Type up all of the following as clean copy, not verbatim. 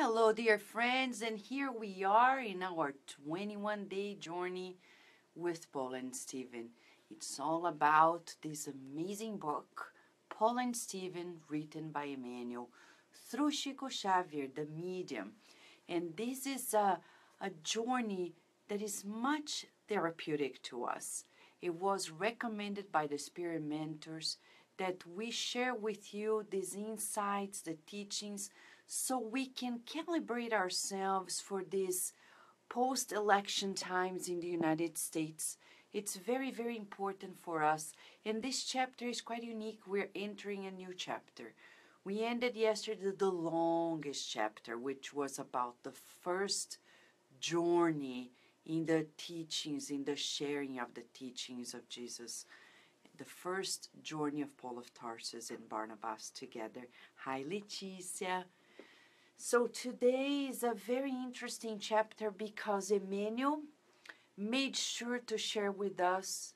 Hello, dear friends, and here we are in our 21-day journey with Paul and Stephen. It's all about this amazing book, Paul and Stephen, written by Emmanuel through Chico Xavier, the medium. And this is a journey that is much therapeutic to us. It was recommended by the Spirit Mentors that we share with you these insights, the teachings, so we can calibrate ourselves for these post-election times in the United States. It's very, very important for us. And this chapter is quite unique. We're entering a new chapter. We ended yesterday the longest chapter, which was about the first journey in the teachings, in the sharing of the teachings of Jesus. The first journey of Paul of Tarsus and Barnabas together. Hi, Leticia. So today is a very interesting chapter because Emmanuel made sure to share with us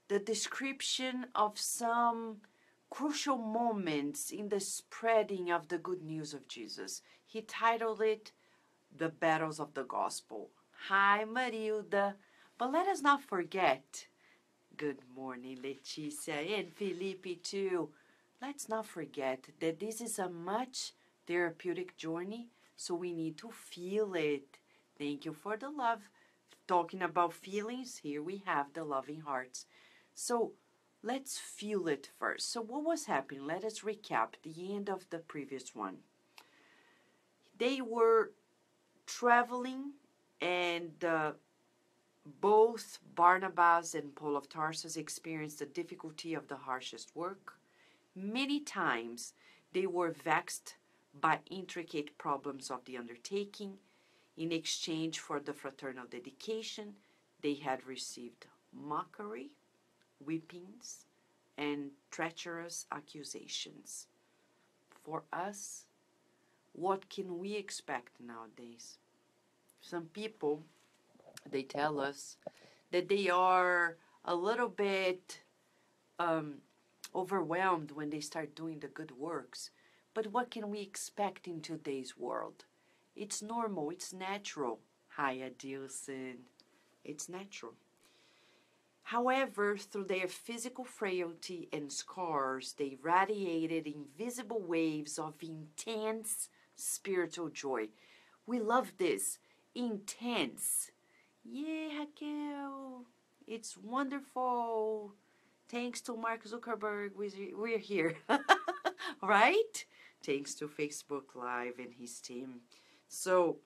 the description of some crucial moments in the spreading of the good news of Jesus. He titled it The Battles of the Gospel. Hi, Marilda. But let us not forget, good morning, Leticia, and Felipe too. Let's not forget that this is a much therapeutic journey, so we need to feel it. Thank you for the love. Talking about feelings, here we have the loving hearts. So let's feel it first. So what was happening? Let us recap the end of the previous one. They were traveling, and both Barnabas and Paul of Tarsus experienced the difficulty of the harshest work. Many times they were vexed by intricate problems of the undertaking. In exchange for the fraternal dedication, they had received mockery, whippings, and treacherous accusations. For us, what can we expect nowadays? Some people, they tell us that they are a little bit overwhelmed when they start doing the good works. But what can we expect in today's world? It's normal, it's natural. Hi, Adilson. It's natural. However, through their physical frailty and scars, they radiated invisible waves of intense spiritual joy. We love this. Intense. Yeah, Raquel. It's wonderful. Thanks to Mark Zuckerberg, we're here. Right? Thanks to Facebook Live and his team. So,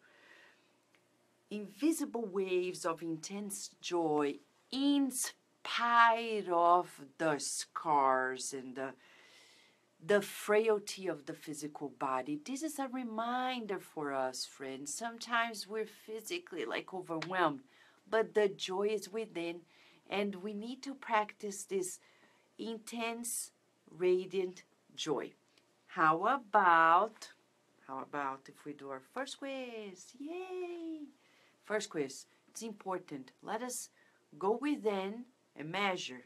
invisible waves of intense joy in spite of the scars and the frailty of the physical body. This is a reminder for us, friends. Sometimes we're physically overwhelmed, but the joy is within, and we need to practice this intense, radiant joy. How about if we do our first quiz? Yay! First quiz. It's important. Let us go within and measure.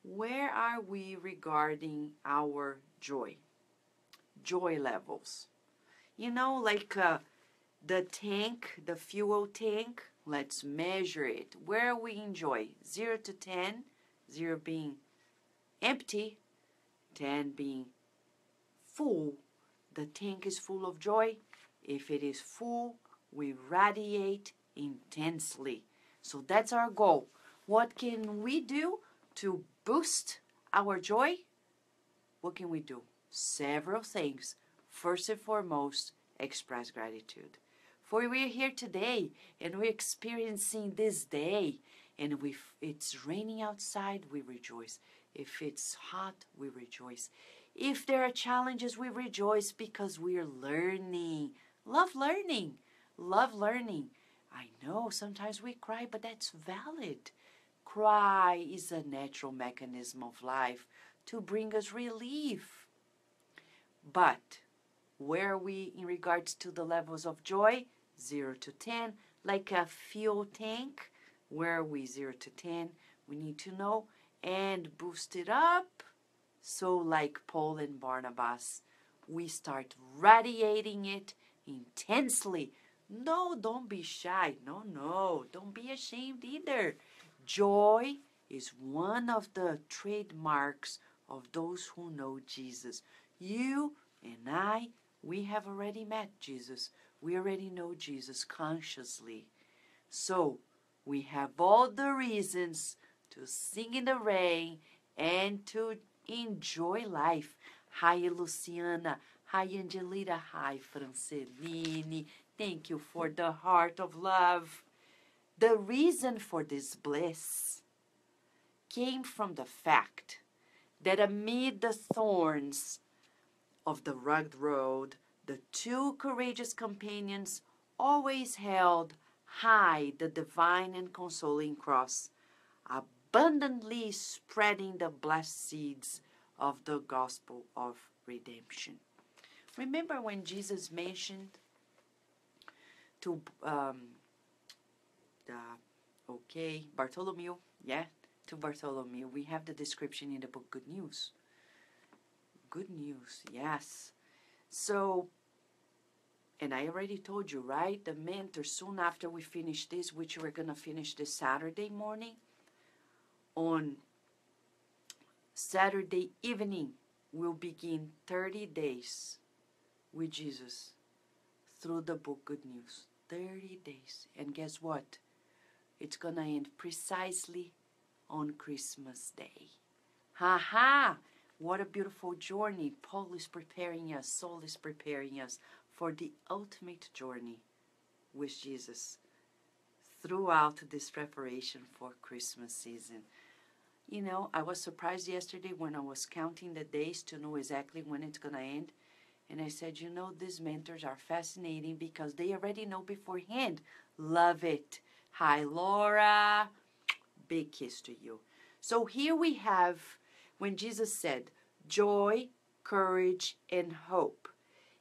Where are we regarding our joy? Joy levels. You know, the tank, the fuel tank, let's measure it. Where are we in joy? 0 to 10, 0 being empty, 10 being full. The tank is full of joy. If it is full, we radiate intensely. So that's our goal. What can we do to boost our joy? What can we do? Several things. First and foremost, express gratitude. For we're here today and we're experiencing this day, and if it's raining outside, we rejoice. If it's hot, we rejoice. If there are challenges, we rejoice because we're learning. Love learning. Love learning. I know sometimes we cry, but that's valid. Cry is a natural mechanism of life to bring us relief. But where are we in regards to the levels of joy? 0 to 10, like a fuel tank. Where are we? 0 to 10. We need to know and boost it up. So like Paul and Barnabas, we start radiating it intensely. No, don't be shy. No, don't be ashamed either. Joy is one of the trademarks of those who know Jesus. You and I, we have already met Jesus. We already know Jesus consciously. So we have all the reasons to sing in the rain and to enjoy life. Hi, Luciana. Hi, Angelita. Hi, Franceline. Thank you for the heart of love. The reason for this bliss came from the fact that amid the thorns of the rugged road, the two courageous companions always held high the divine and consoling cross, abundantly spreading the blessed seeds of the gospel of redemption. Remember when Jesus mentioned to Bartholomew, to Bartholomew, we have the description in the book Good News. Good news, yes. So, and I already told you, right? The mentor, soon after we finish this, which we're going to finish this Saturday morning, on Saturday evening, we'll begin 30 days with Jesus through the book Good News. 30 days. And guess what? It's going to end precisely on Christmas Day. Ha! What a beautiful journey. Paul is preparing us, Saul is preparing us for the ultimate journey with Jesus throughout this preparation for Christmas season. You know, I was surprised yesterday when I was counting the days to know exactly when it's going to end. And I said, you know, these mentors are fascinating because they already know beforehand. Love it. Hi, Laura. Big kiss to you. So here we have when Jesus said, joy, courage, and hope.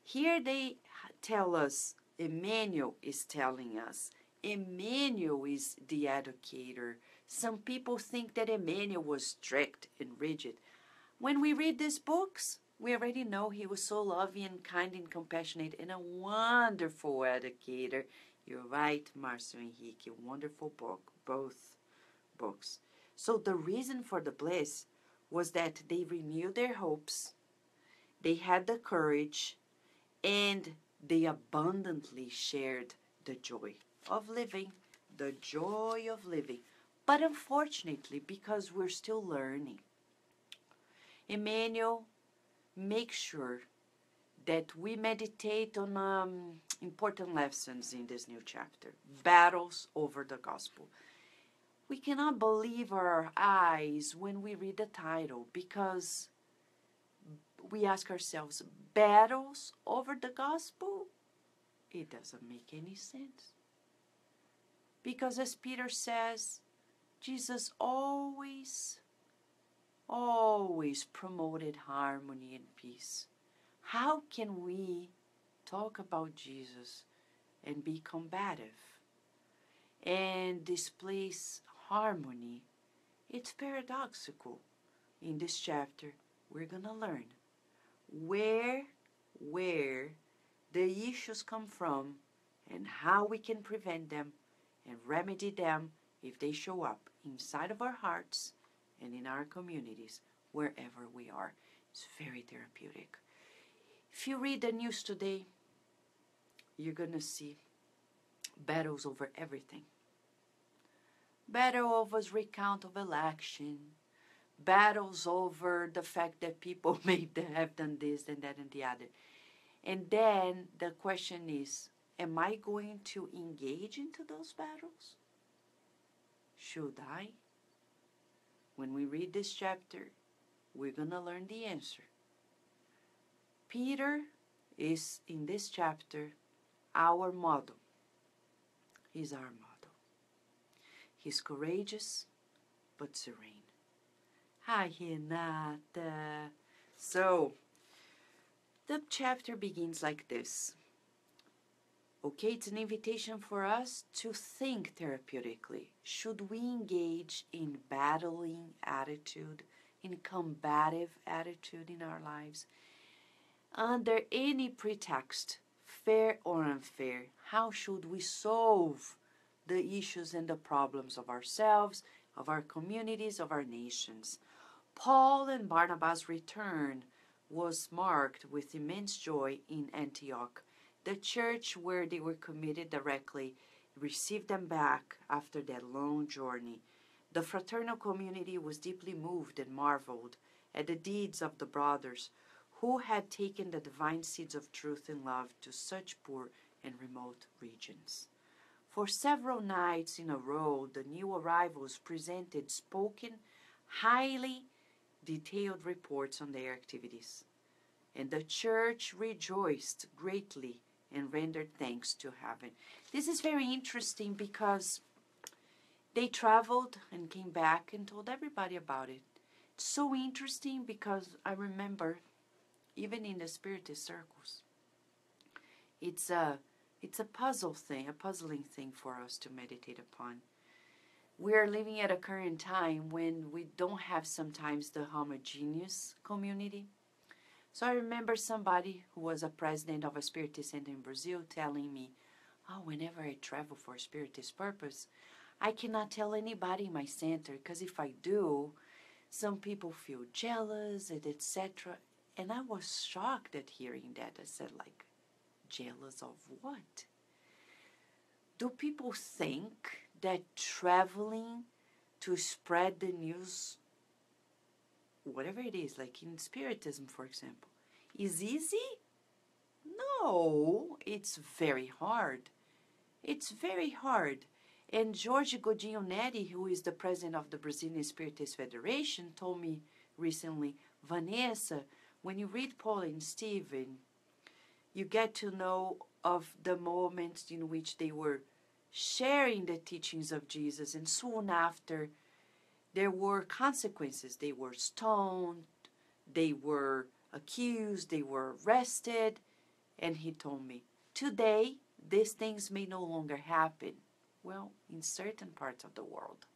Here they tell us, Emmanuel is telling us. Emmanuel is the educator. Some people think that Emmanuel was strict and rigid. When we read these books, we already know he was so loving and kind and compassionate and a wonderful educator. You're right, Marcio Henrique, wonderful book, both books. So the reason for the bliss was that they renewed their hopes, they had the courage, and they abundantly shared the joy of living, the joy of living. But unfortunately, because we're still learning, Emmanuel makes sure that we meditate on important lessons in this new chapter, battles over the gospel. We cannot believe our eyes when we read the title because we ask ourselves, battles over the gospel? It doesn't make any sense. Because as Peter says, Jesus always promoted harmony and peace. How can we talk about Jesus and be combative and displace harmony? It's paradoxical. In this chapter, we're going to learn where the issues come from and how we can prevent them and remedy them if they show up inside of our hearts and in our communities, wherever we are. It's very therapeutic. If you read the news today, you're going to see battles over everything. Battle over recount of election, battles over the fact that people may have done this and that and the other. And then the question is, am I going to engage into those battles? Should I? When we read this chapter, we're going to learn the answer. Peter is, in this chapter, our model. He's our model. He's courageous, but serene. Hi, Renata. So, the chapter begins like this. Okay, it's an invitation for us to think therapeutically. Should we engage in battling attitude, in combative attitude in our lives? under any pretext, fair or unfair. How should we solve the issues and the problems of ourselves, of our communities, of our nations? Paul and Barnabas' return was marked with immense joy in Antioch. The church where they were committed directly received them back after that long journey. The fraternal community was deeply moved and marveled at the deeds of the brothers who had taken the divine seeds of truth and love to such poor and remote regions. For several nights in a row, the new arrivals presented spoken, highly detailed reports on their activities, and the church rejoiced greatly and rendered thanks to heaven. This is very interesting because they traveled and came back and told everybody about it. It's so interesting because I remember, even in the spiritist circles, it's a puzzling thing for us to meditate upon. We are living at a current time when we don't have sometimes the homogeneous community. So I remember somebody who was a president of a spiritist center in Brazil telling me, oh, whenever I travel for a spiritist purpose, I cannot tell anybody in my center, because if I do, some people feel jealous and etc. And I was shocked at hearing that. I said, like, jealous of what? Do people think that traveling to spread the news, whatever it is, like in Spiritism, for example, is easy? No, it's very hard. It's very hard. And Jorge Godinho Neri, who is the president of the Brazilian Spiritist Federation, told me recently, Vanessa, when you read Paul and Stephen, you get to know of the moments in which they were sharing the teachings of Jesus, and soon after, there were consequences. They were stoned, they were accused, they were arrested, and he told me, today, these things may no longer happen. Well, in certain parts of the world.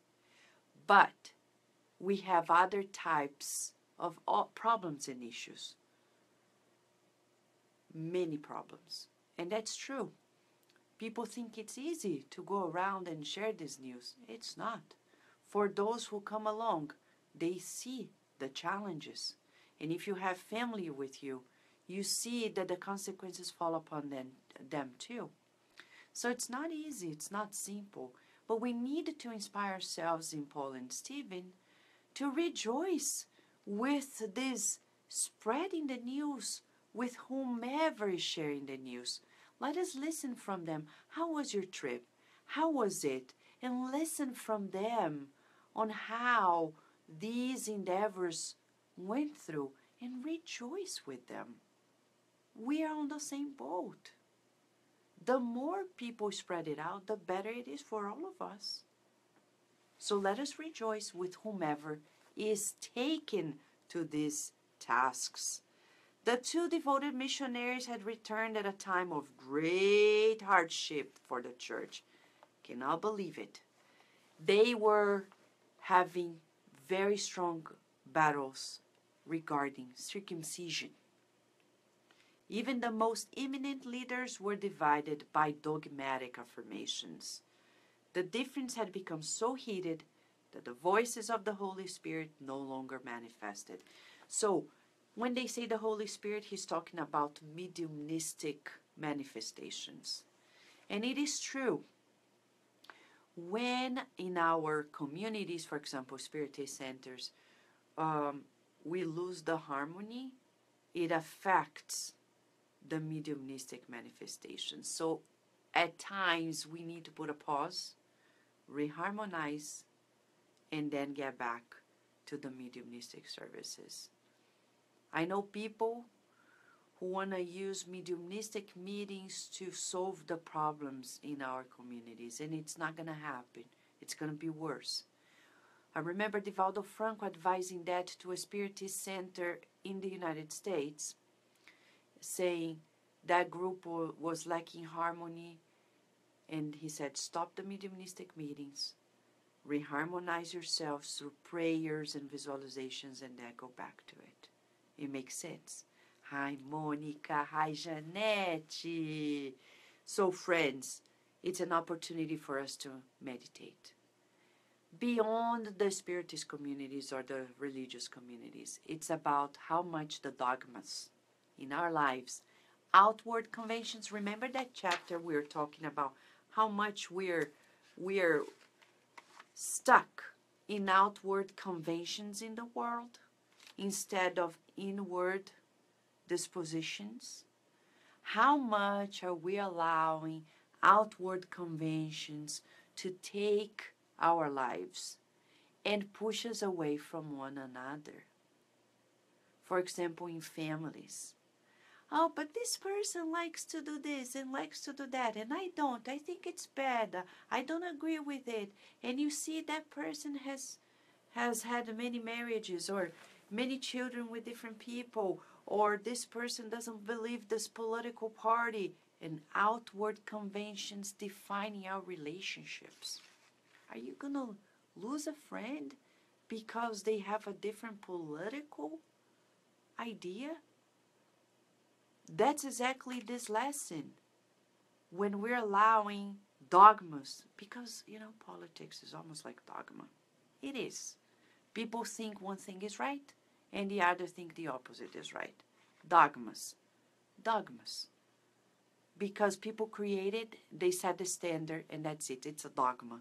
But we have other types of problems and issues. Many problems. And that's true. People think it's easy to go around and share this news. It's not. For those who come along, they see the challenges. And if you have family with you, you see that the consequences fall upon them too. So it's not easy, it's not simple. But we need to inspire ourselves in Paul and Stephen to rejoice with this spreading the news with whomever is sharing the news. Let us listen from them. How was your trip? How was it? And listen from them on how these endeavors went through and rejoice with them. We are on the same boat. The more people spread it out, the better it is for all of us. So let us rejoice with whomever is taken to these tasks. The two devoted missionaries had returned at a time of great hardship for the church. Cannot believe it. They were having very strong battles regarding circumcision. Even the most eminent leaders were divided by dogmatic affirmations. The difference had become so heated that the voices of the Holy Spirit no longer manifested. So, when they say the Holy Spirit, he's talking about mediumistic manifestations. And it is true. When in our communities, for example, spiritist centers, we lose the harmony, it affects the mediumistic manifestations. So at times we need to put a pause, reharmonize, and then get back to the mediumistic services. I know people who want to use mediumistic meetings to solve the problems in our communities, and it's not going to happen. It's going to be worse. I remember Divaldo Franco advising that to a spiritist center in the United States, saying that group was lacking harmony, and he said, stop the mediumistic meetings, reharmonize yourselves through prayers and visualizations, and then go back to it. It makes sense. Hi, Monica. Hi, Janete. So, friends, it's an opportunity for us to meditate. Beyond the spiritist communities or the religious communities, it's about how much the dogmas in our lives, outward conventions. Remember that chapter we were talking about how much we're stuck in outward conventions in the world instead of inward dispositions? How much are we allowing outward conventions to take our lives and push us away from one another? For example, in families. Oh, but this person likes to do this and likes to do that, and I don't. I think it's bad. I don't agree with it. And you see that person has had many marriages or many children with different people, or this person doesn't believe this political party, and outward conventions defining our relationships. Are you going to lose a friend because they have a different political idea? That's exactly this lesson. When we're allowing dogmas, because, politics is almost like dogma. It is. People think one thing is right, and the other think the opposite is right. Dogmas. Dogmas. Because people created, they set the standard, and that's it. It's a dogma.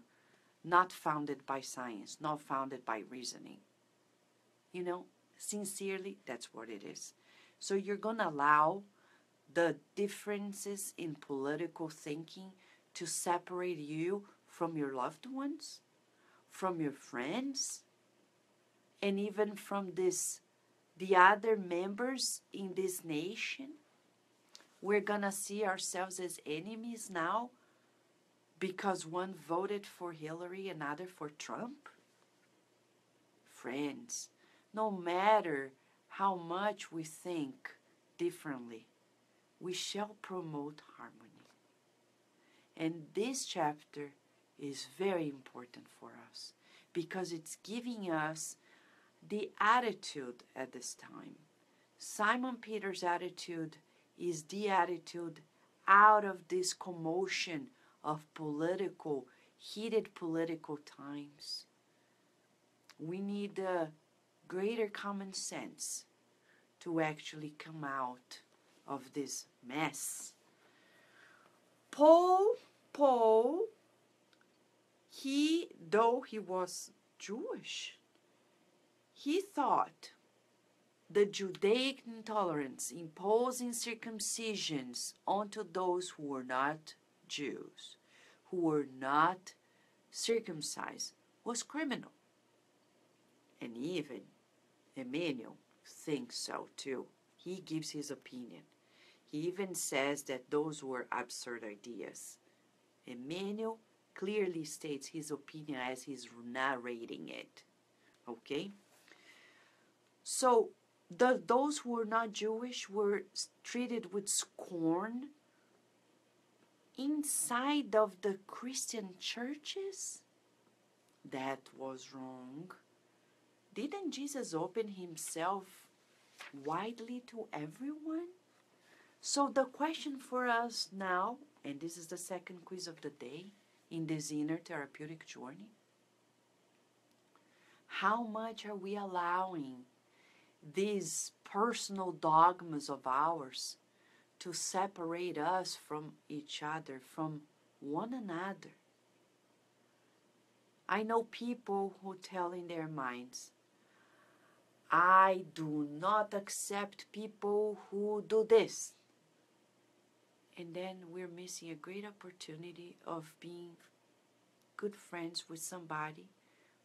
Not founded by science, not founded by reasoning. Sincerely, that's what it is. So you're going to allow the differences in political thinking to separate you from your loved ones, from your friends, and even from the other members in this nation? We're going to see ourselves as enemies now because one voted for Hillary, another for Trump? Friends, no matter how much we think differently, we shall promote harmony. And this chapter is very important for us because it's giving us the attitude at this time. Simon Peter's attitude is the attitude out of this commotion of heated political times. We need a greater common sense to actually come out of this mess. Paul, though he was Jewish, he thought the Judaic intolerance, imposing circumcisions onto those who were not Jews, who were not circumcised, was criminal. And even Emmanuel thinks so too. He gives his opinion. He even says that those were absurd ideas. Emmanuel clearly states his opinion as he's narrating it. Okay? So, those who were not Jewish were treated with scorn inside of the Christian churches? That was wrong. Didn't Jesus open himself widely to everyone? So the question for us now, and this is the second quiz of the day in this inner therapeutic journey, how much are we allowing these personal dogmas of ours to separate us from each other, from one another? I know people who tell in their minds, I do not accept people who do this. And then we're missing a great opportunity of being good friends with somebody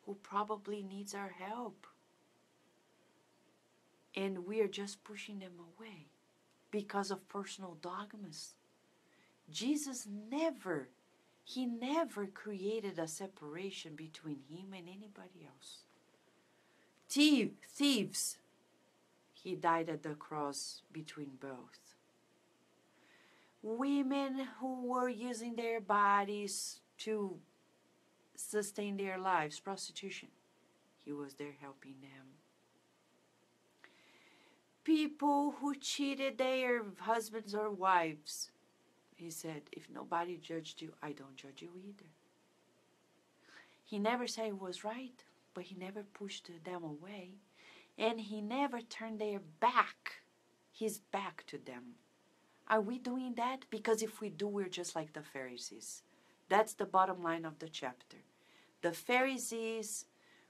who probably needs our help. And we are just pushing them away because of personal dogmas. Jesus never created a separation between him and anybody else. Thieves, he died at the cross between both. Women who were using their bodies to sustain their lives, prostitution, he was there helping them. people who cheated their husbands or wives. He said, if nobody judged you, I don't judge you either. He never said it was right, but he never pushed them away. And he never turned his back to them. Are we doing that? Because if we do, we're just like the Pharisees. That's the bottom line of the chapter. The Pharisees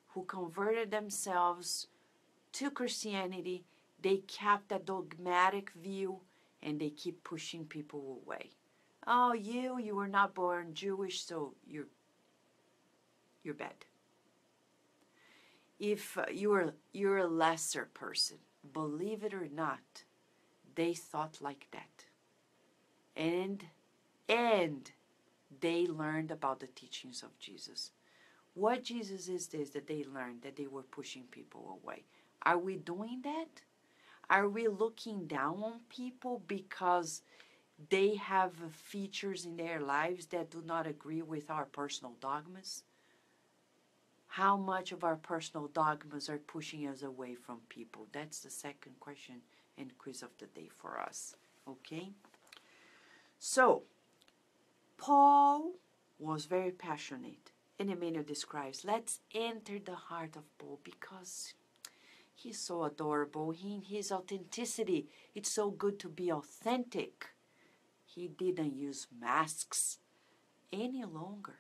who converted themselves to Christianity, they kept a dogmatic view and they keep pushing people away. Oh, you were not born Jewish, so you're bad. If you're a lesser person, believe it or not, they thought like that. And they learned about the teachings of Jesus. What Jesus is this that they learned, that they were pushing people away? Are we doing that? Are we looking down on people because they have features in their lives that do not agree with our personal dogmas? How much of our personal dogmas are pushing us away from people? That's the second question and quiz of the day for us. Okay? So, Paul was very passionate. And Emmanuel describes, let's enter the heart of Paul because he's so adorable. His authenticity, it's so good to be authentic. He didn't use masks any longer.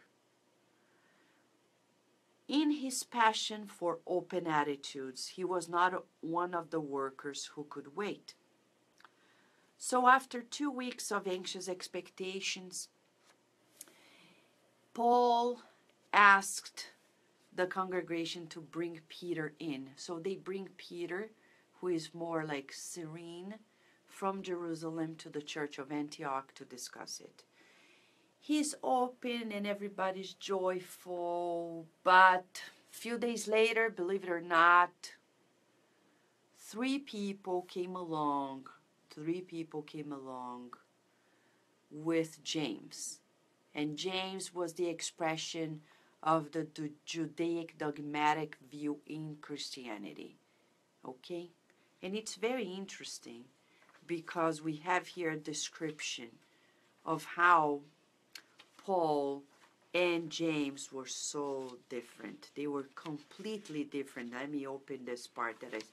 In his passion for open attitudes, he was not one of the workers who could wait. So after 2 weeks of anxious expectations, Paul asked the congregation to bring Peter in. So they bring Peter, who is more like serene, from Jerusalem to the church of Antioch to discuss it. He's open and everybody's joyful, but a few days later, believe it or not, 3 people came along with James. And James was the expression of the Judaic dogmatic view in Christianity. Okay? And it's very interesting because we have here a description of how Paul and James were so different. They were completely different. Let me open this part that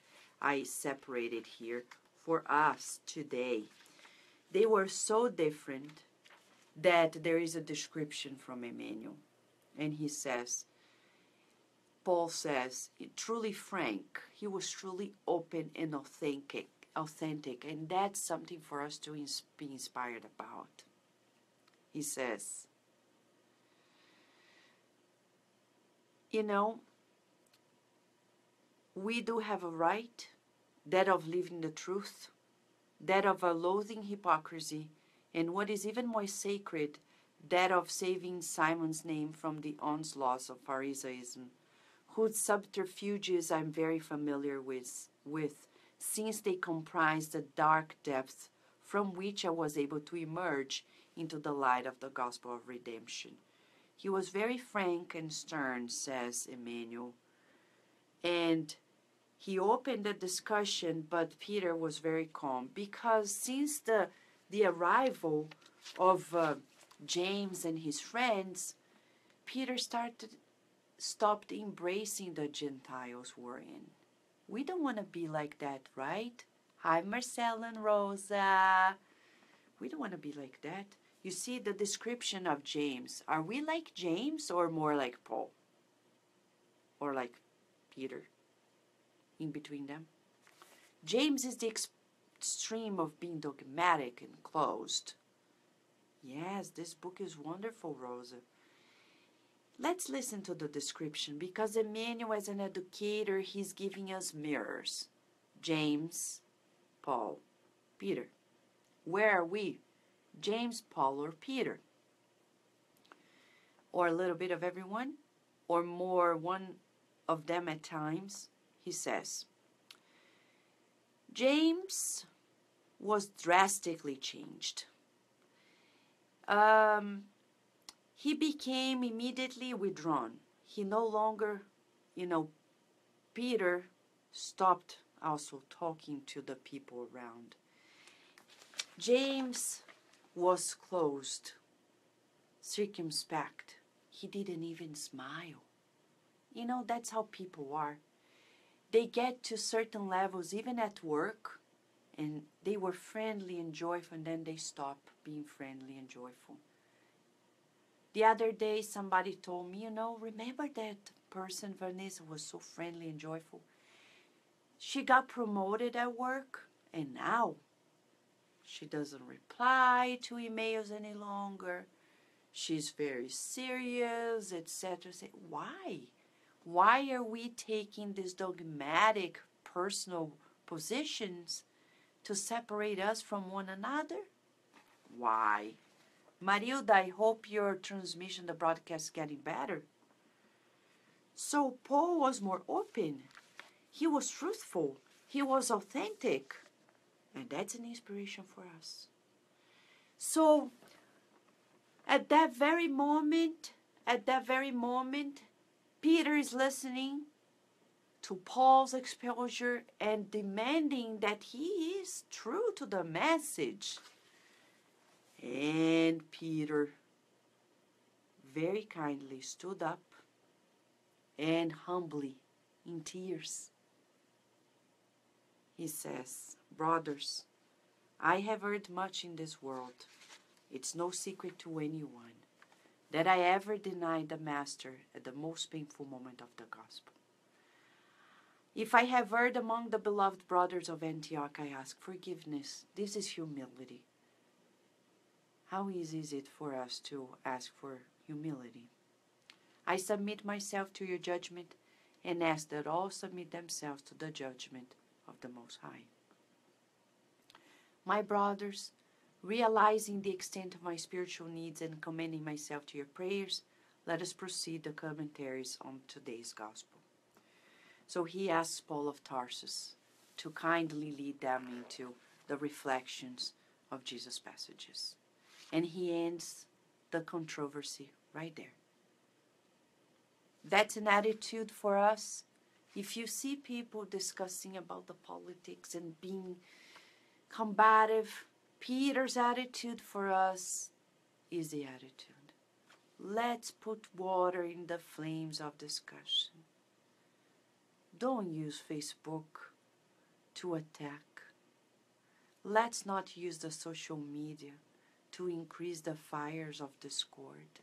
I separated here for us today. They were so different that there is a description from Emmanuel. And he says, Paul says, truly frank. He was truly open and authentic. And that's something for us to be inspired about. He says, you know, we do have a right, that of living the truth, that of loathing hypocrisy, and what is even more sacred, that of saving Simon's name from the onslaughts of Pharisaism, whose subterfuges I'm very familiar with, since they comprise the dark depths from which I was able to emerge into the light of the gospel of redemption. He was very frank and stern, says Emmanuel, and he opened the discussion, but Peter was very calm, because since the arrival of James and his friends, Peter stopped embracing the Gentiles were in. We don't want to be like that, right? Hi, Marcel and Rosa. We don't want to be like that. You see the description of James. Are we like James or more like Paul? Or like Peter? In between them? James is the extreme of being dogmatic and closed. Yes, this book is wonderful, Rosa. Let's listen to the description, because Emmanuel, as an educator, he's giving us mirrors. James, Paul, Peter. Where are we? James, Paul, or Peter? Or a little bit of everyone? Or more one of them at times? He says, James was drastically changed. He became immediately withdrawn. He no longer, Peter stopped also talking to the people around. James was closed, circumspect. He didn't even smile. You know, that's how people are. They get to certain levels, even at work, and they were friendly and joyful, and then they stop being friendly and joyful. The other day, somebody told me, remember that person, Vanessa, was so friendly and joyful? She got promoted at work, and now she doesn't reply to emails any longer. She's very serious, etc. Why? Why are we taking these dogmatic personal positions to separate us from one another? Why? Marilda, I hope your transmission, the broadcast, is getting better. So Paul was more open. He was truthful. He was authentic. And that's an inspiration for us. So at that very moment, Peter is listening to Paul's exposure and demanding that he is true to the message. And Peter very kindly stood up and humbly, in tears, he says, "Brothers, I have heard much in this world. It's no secret to anyone that I ever denied the Master at the most painful moment of the gospel. If I have erred among the beloved brothers of Antioch, I ask forgiveness. This is humility." How easy is it for us to ask for humility? "I submit myself to your judgment and ask that all submit themselves to the judgment of the Most High. My brothers, realizing the extent of my spiritual needs and commending myself to your prayers, let us proceed the commentaries on today's gospel." So he asks Paul of Tarsus to kindly lead them into the reflections of Jesus' passages. And he ends the controversy right there. That's an attitude for us. If you see people discussing about the politics and being combative, Peter's attitude for us is the attitude. Let's put water in the flames of discussion. Don't use Facebook to attack. Let's not use the social media to increase the fires of discord.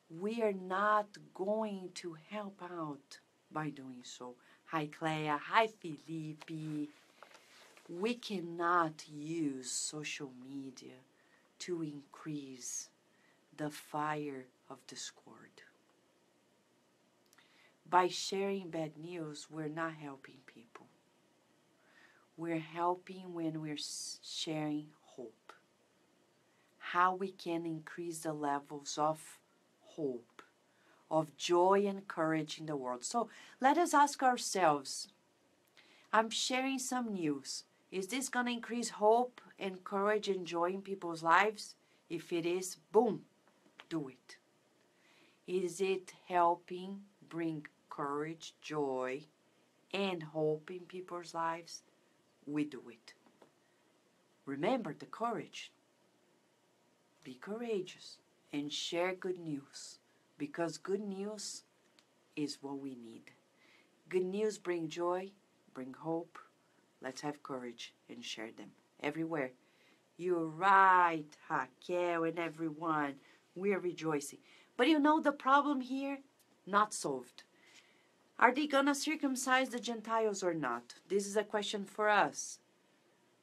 We are not going to help out by doing so. Hi, Clea. Hi, Felipe. We cannot use social media to increase the fire of discord. By sharing bad news, we're not helping people. We're helping when we're sharing hope. How we can increase the levels of hope, of joy and courage in the world. So let us ask ourselves, I'm sharing some news. Is this going to increase hope and courage and joy in people's lives? If it is, boom, do it. Is it helping bring courage, joy, and hope in people's lives? We do it. Remember the courage. Be courageous and share good news, because good news is what we need. Good news bring joy, bring hope. Let's have courage and share them everywhere. You're right, Raquel and everyone. We're rejoicing. But you know the problem here? Not solved. Are they going to circumcise the Gentiles or not? This is a question for us.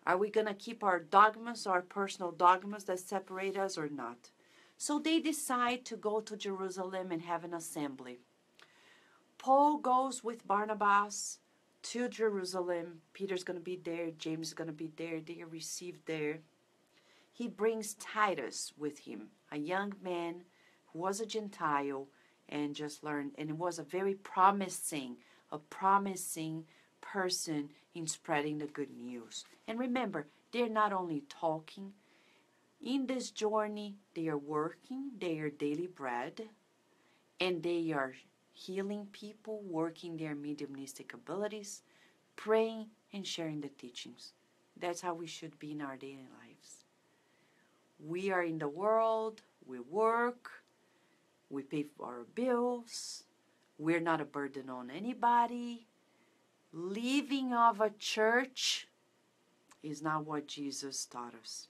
Are we going to keep our dogmas, our personal dogmas that separate us or not? So they decide to go to Jerusalem and have an assembly. Paul goes with Barnabas to Jerusalem. Peter's going to be there. James is going to be there. They are received there. He brings Titus with him, a young man who was a Gentile and just learned, and was a very promising person in spreading the good news. And remember, they're not only talking. In this journey, they are working their daily bread, and they are healing people, working their mediumistic abilities, praying and sharing the teachings. That's how we should be in our daily lives. We are in the world, we work, we pay for our bills, we're not a burden on anybody. Living of a church is not what Jesus taught us.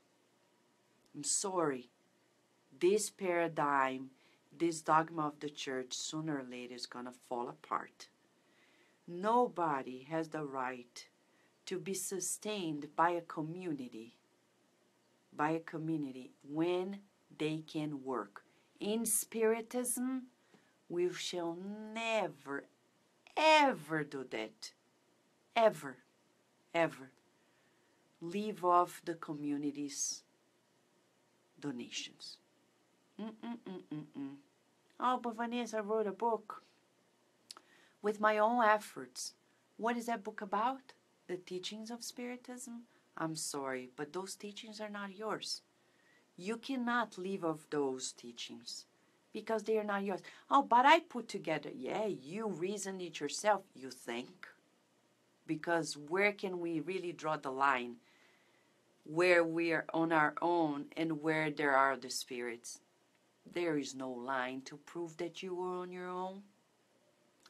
I'm sorry. This paradigm, this dogma of the church, sooner or later is going to fall apart. Nobody has the right to be sustained by a community when they can work. In Spiritism, we shall never, ever do that. Ever, ever. Live off the community's donations. Oh, but Vanessa, I wrote a book with my own efforts. What is that book about? The teachings of Spiritism? I'm sorry, but those teachings are not yours. You cannot live off those teachings because they are not yours. Oh, but I put together. Yeah, you reasoned it yourself, you think. Because where can we really draw the line? Where we are on our own and where there are the spirits. There is no line to prove that you were on your own.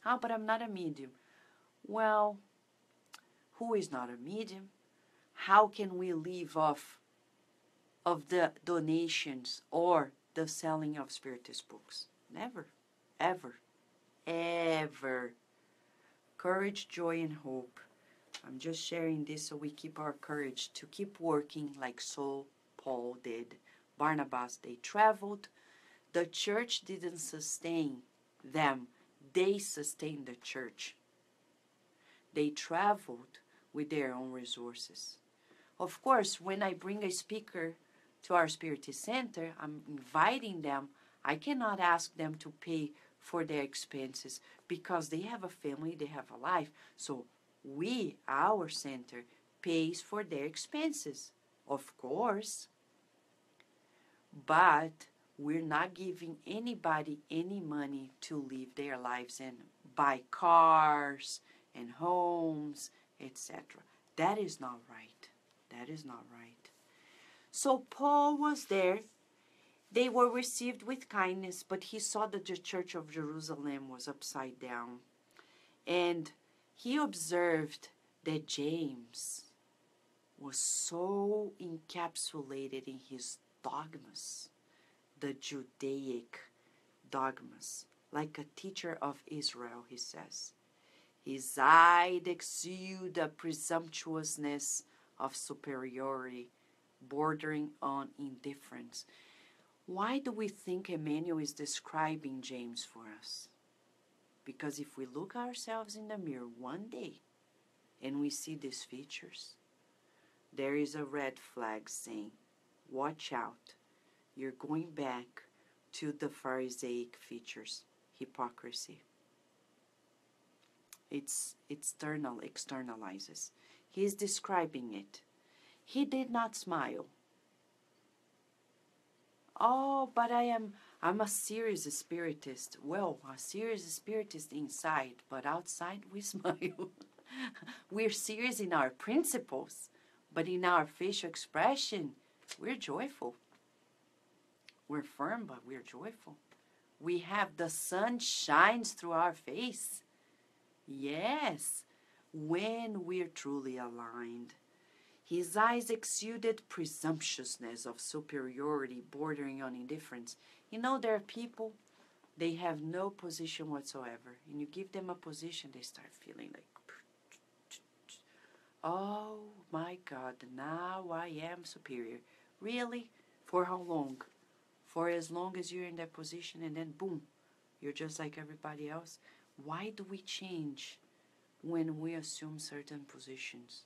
Oh, but I'm not a medium. Well, who is not a medium? How can we live off of the donations or the selling of Spiritist books? Never, ever, ever. Courage, joy, and hope. I'm just sharing this so we keep our courage to keep working like Saul, Paul did. Barnabas, they traveled. The church didn't sustain them. They sustained the church. They traveled with their own resources. Of course, when I bring a speaker to our Spiritist Center, I'm inviting them. I cannot ask them to pay for their expenses because they have a family, they have a life. So we, our center, pays for their expenses, of course. But we're not giving anybody any money to live their lives and buy cars and homes, etc. That is not right. That is not right. So Paul was there. They were received with kindness, but he saw that the church of Jerusalem was upside down. And he observed that James was so encapsulated in his dogmas, the Judaic dogmas, like a teacher of Israel, he says. His eyes exude a presumptuousness of superiority, bordering on indifference. Why do we think Emmanuel is describing James for us? Because if we look ourselves in the mirror one day and we see these features, there is a red flag saying, watch out, you're going back to the Pharisaic features, hypocrisy. It's externalizes. He's describing it. He did not smile. Oh, but I'm a serious spiritist. Well, a serious spiritist inside, but outside we smile. We're serious in our principles, but in our facial expression, we're joyful. We're firm, but we're joyful. We have the sun shines through our face. Yes, when we're truly aligned. His eyes exuded presumptuousness of superiority bordering on indifference. You know, there are people, they have no position whatsoever. And you give them a position, they start feeling like, oh my God, now I am superior. Really? For how long? For as long as you're in that position and then boom, you're just like everybody else. Why do we change when we assume certain positions?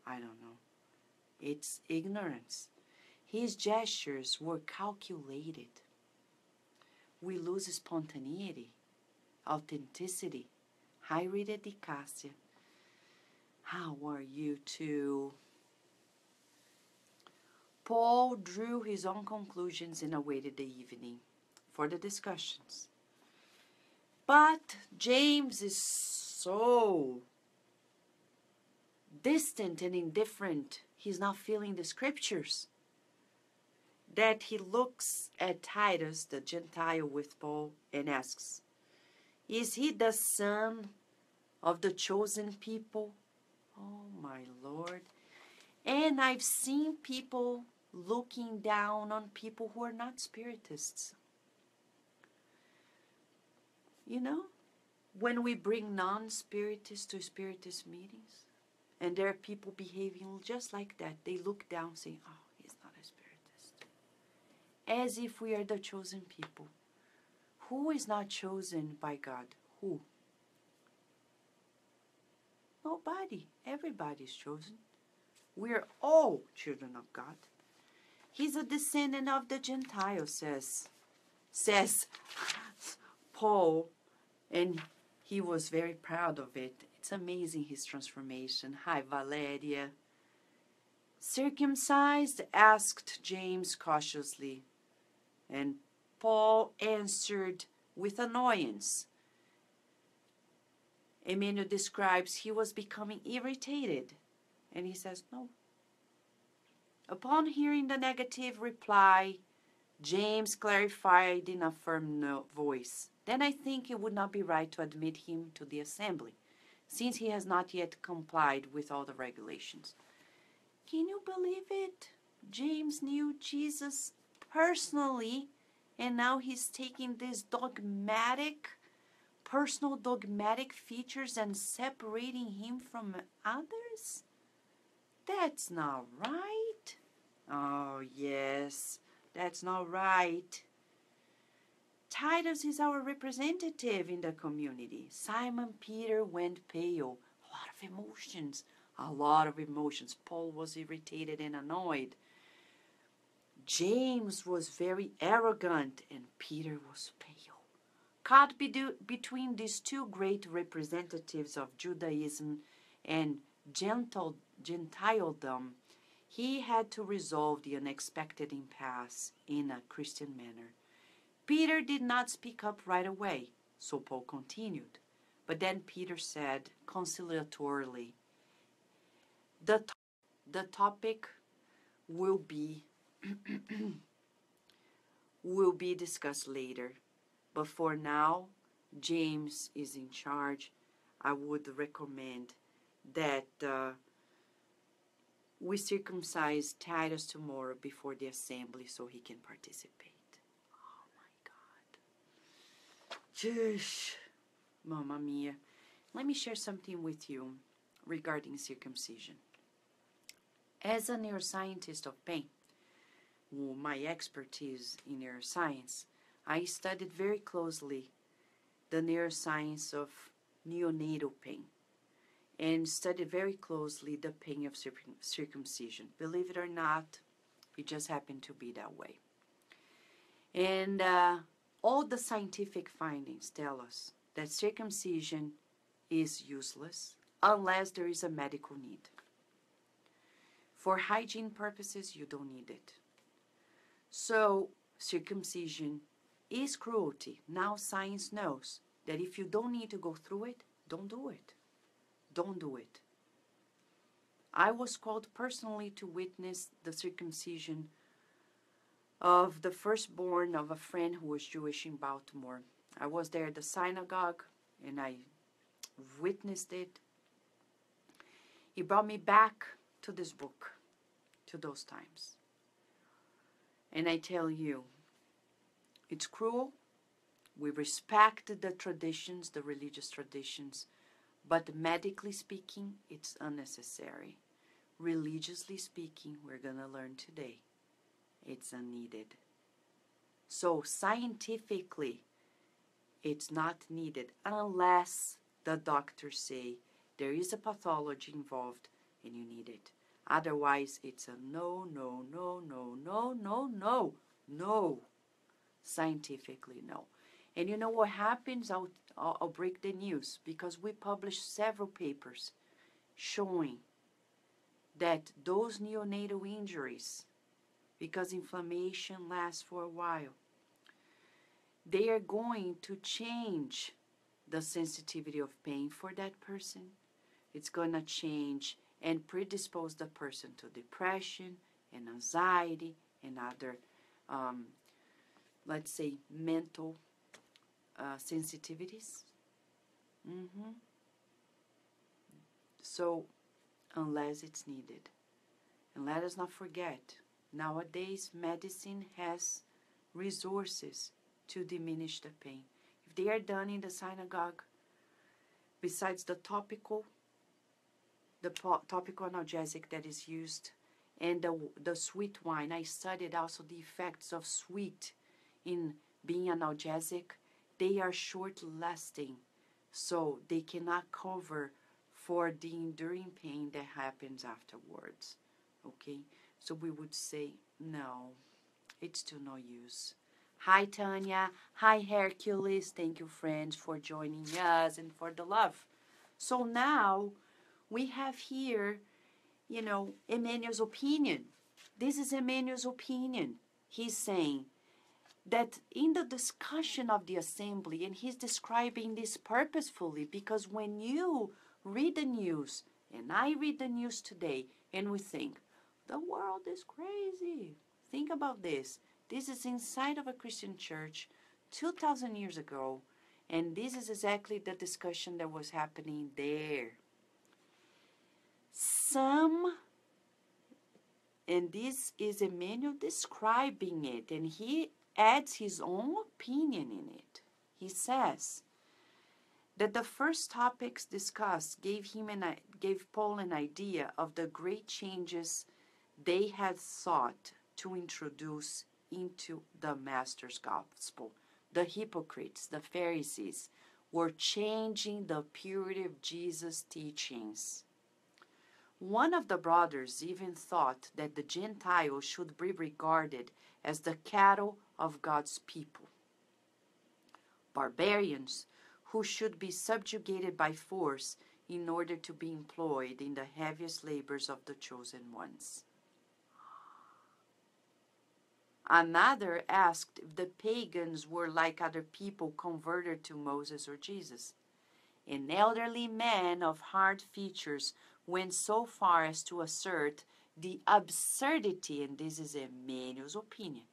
I don't know. It's ignorance. His gestures were calculated. We lose spontaneity, authenticity. Hi, Rita Di Cassia. How are you too? Paul drew his own conclusions and awaited the evening for the discussions. But James is so distant and indifferent, he's not feeling the scriptures, that he looks at Titus, the Gentile, with Paul and asks, is he the son of the chosen people? Oh my Lord. And I've seen people looking down on people who are not spiritists. You know, when we bring non-spiritists to spiritist meetings, and there are people behaving just like that, they look down saying, oh, he's not a spiritist. As if we are the chosen people. Who is not chosen by God? Who? Nobody. Everybody's chosen. We're all children of God. He's a descendant of the Gentiles, says Paul, and he was very proud of it. It's amazing, his transformation. Hi, Valeria. Circumcised? Asked James cautiously, and Paul answered with annoyance. Emmanuel describes he was becoming irritated, and he says, no. Upon hearing the negative reply, James clarified in a firm voice, then I think it would not be right to admit him to the assembly, since he has not yet complied with all the regulations. Can you believe it? James knew Jesus personally, and now he's taking these personal dogmatic features and separating him from others? That's not right. Oh, yes, that's not right. Titus is our representative in the community. Simon Peter went pale. A lot of emotions. Paul was irritated and annoyed. James was very arrogant, and Peter was pale. Caught between these two great representatives of Judaism and Gentiledom, he had to resolve the unexpected impasse in a Christian manner. Peter did not speak up right away, so Paul continued. But then Peter said conciliatorily, the topic will be discussed later. But for now, James is in charge. I would recommend that we circumcise Titus tomorrow before the assembly so he can participate. Oh my God. Jeez. Mamma mia. Let me share something with you regarding circumcision. As a neuroscientist of pain, my expertise in neuroscience, I studied very closely the neuroscience of neonatal pain and studied very closely the pain of circumcision. Believe it or not, it just happened to be that way. And all the scientific findings tell us that circumcision is useless unless there is a medical need. For hygiene purposes, you don't need it. So circumcision is cruelty. Now science knows that if you don't need to go through it, don't do it. Don't do it. I was called personally to witness the circumcision of the firstborn of a friend who was Jewish in Baltimore. I was there at the synagogue and I witnessed it. He brought me back to this book, to those times. And I tell you, it's cruel. We respect the traditions, the religious traditions, but medically speaking, it's unnecessary. Religiously speaking, we're going to learn today, it's unneeded. So scientifically, it's not needed unless the doctors say there is a pathology involved and you need it. Otherwise, it's a no, no, no, no, no, no, no, no. Scientifically, no. And you know what happens? I'll break the news because we published several papers showing that those neonatal injuries, because inflammation lasts for a while, they are going to change the sensitivity of pain for that person. It's going to change and predispose the person to depression and anxiety and other, let's say, mental sensitivities. So, unless it's needed. And let us not forget, nowadays medicine has resources to diminish the pain. If they are done in the synagogue, besides the topical analgesic that is used and the sweet wine, I studied also the effects of sweet in being analgesic. They are short-lasting, so they cannot cover for the enduring pain that happens afterwards. Okay, so we would say, no, it's to no use. Hi, Tanya. Hi, Hercules. Thank you, friends, for joining us and for the love. So now we have here, Emmanuel's opinion. This is Emmanuel's opinion. He's saying that in the discussion of the assembly, and he's describing this purposefully, because when you read the news, and I read the news today, and we think, the world is crazy. Think about this. This is inside of a Christian church 2,000 years ago, and this is exactly the discussion that was happening there. And this is Emmanuel describing it, and he adds his own opinion in it. He says that the first topics discussed gave Paul an idea of the great changes they had sought to introduce into the Master's gospel. The hypocrites, the Pharisees, were changing the purity of Jesus' teachings. One of the brothers even thought that the Gentiles should be regarded as the cattle of God's people, barbarians who should be subjugated by force in order to be employed in the heaviest labors of the chosen ones. Another asked if the pagans were like other people converted to Moses or Jesus. An elderly man of hard features went so far as to assert the absurdity, and this is Emmanuel's opinion,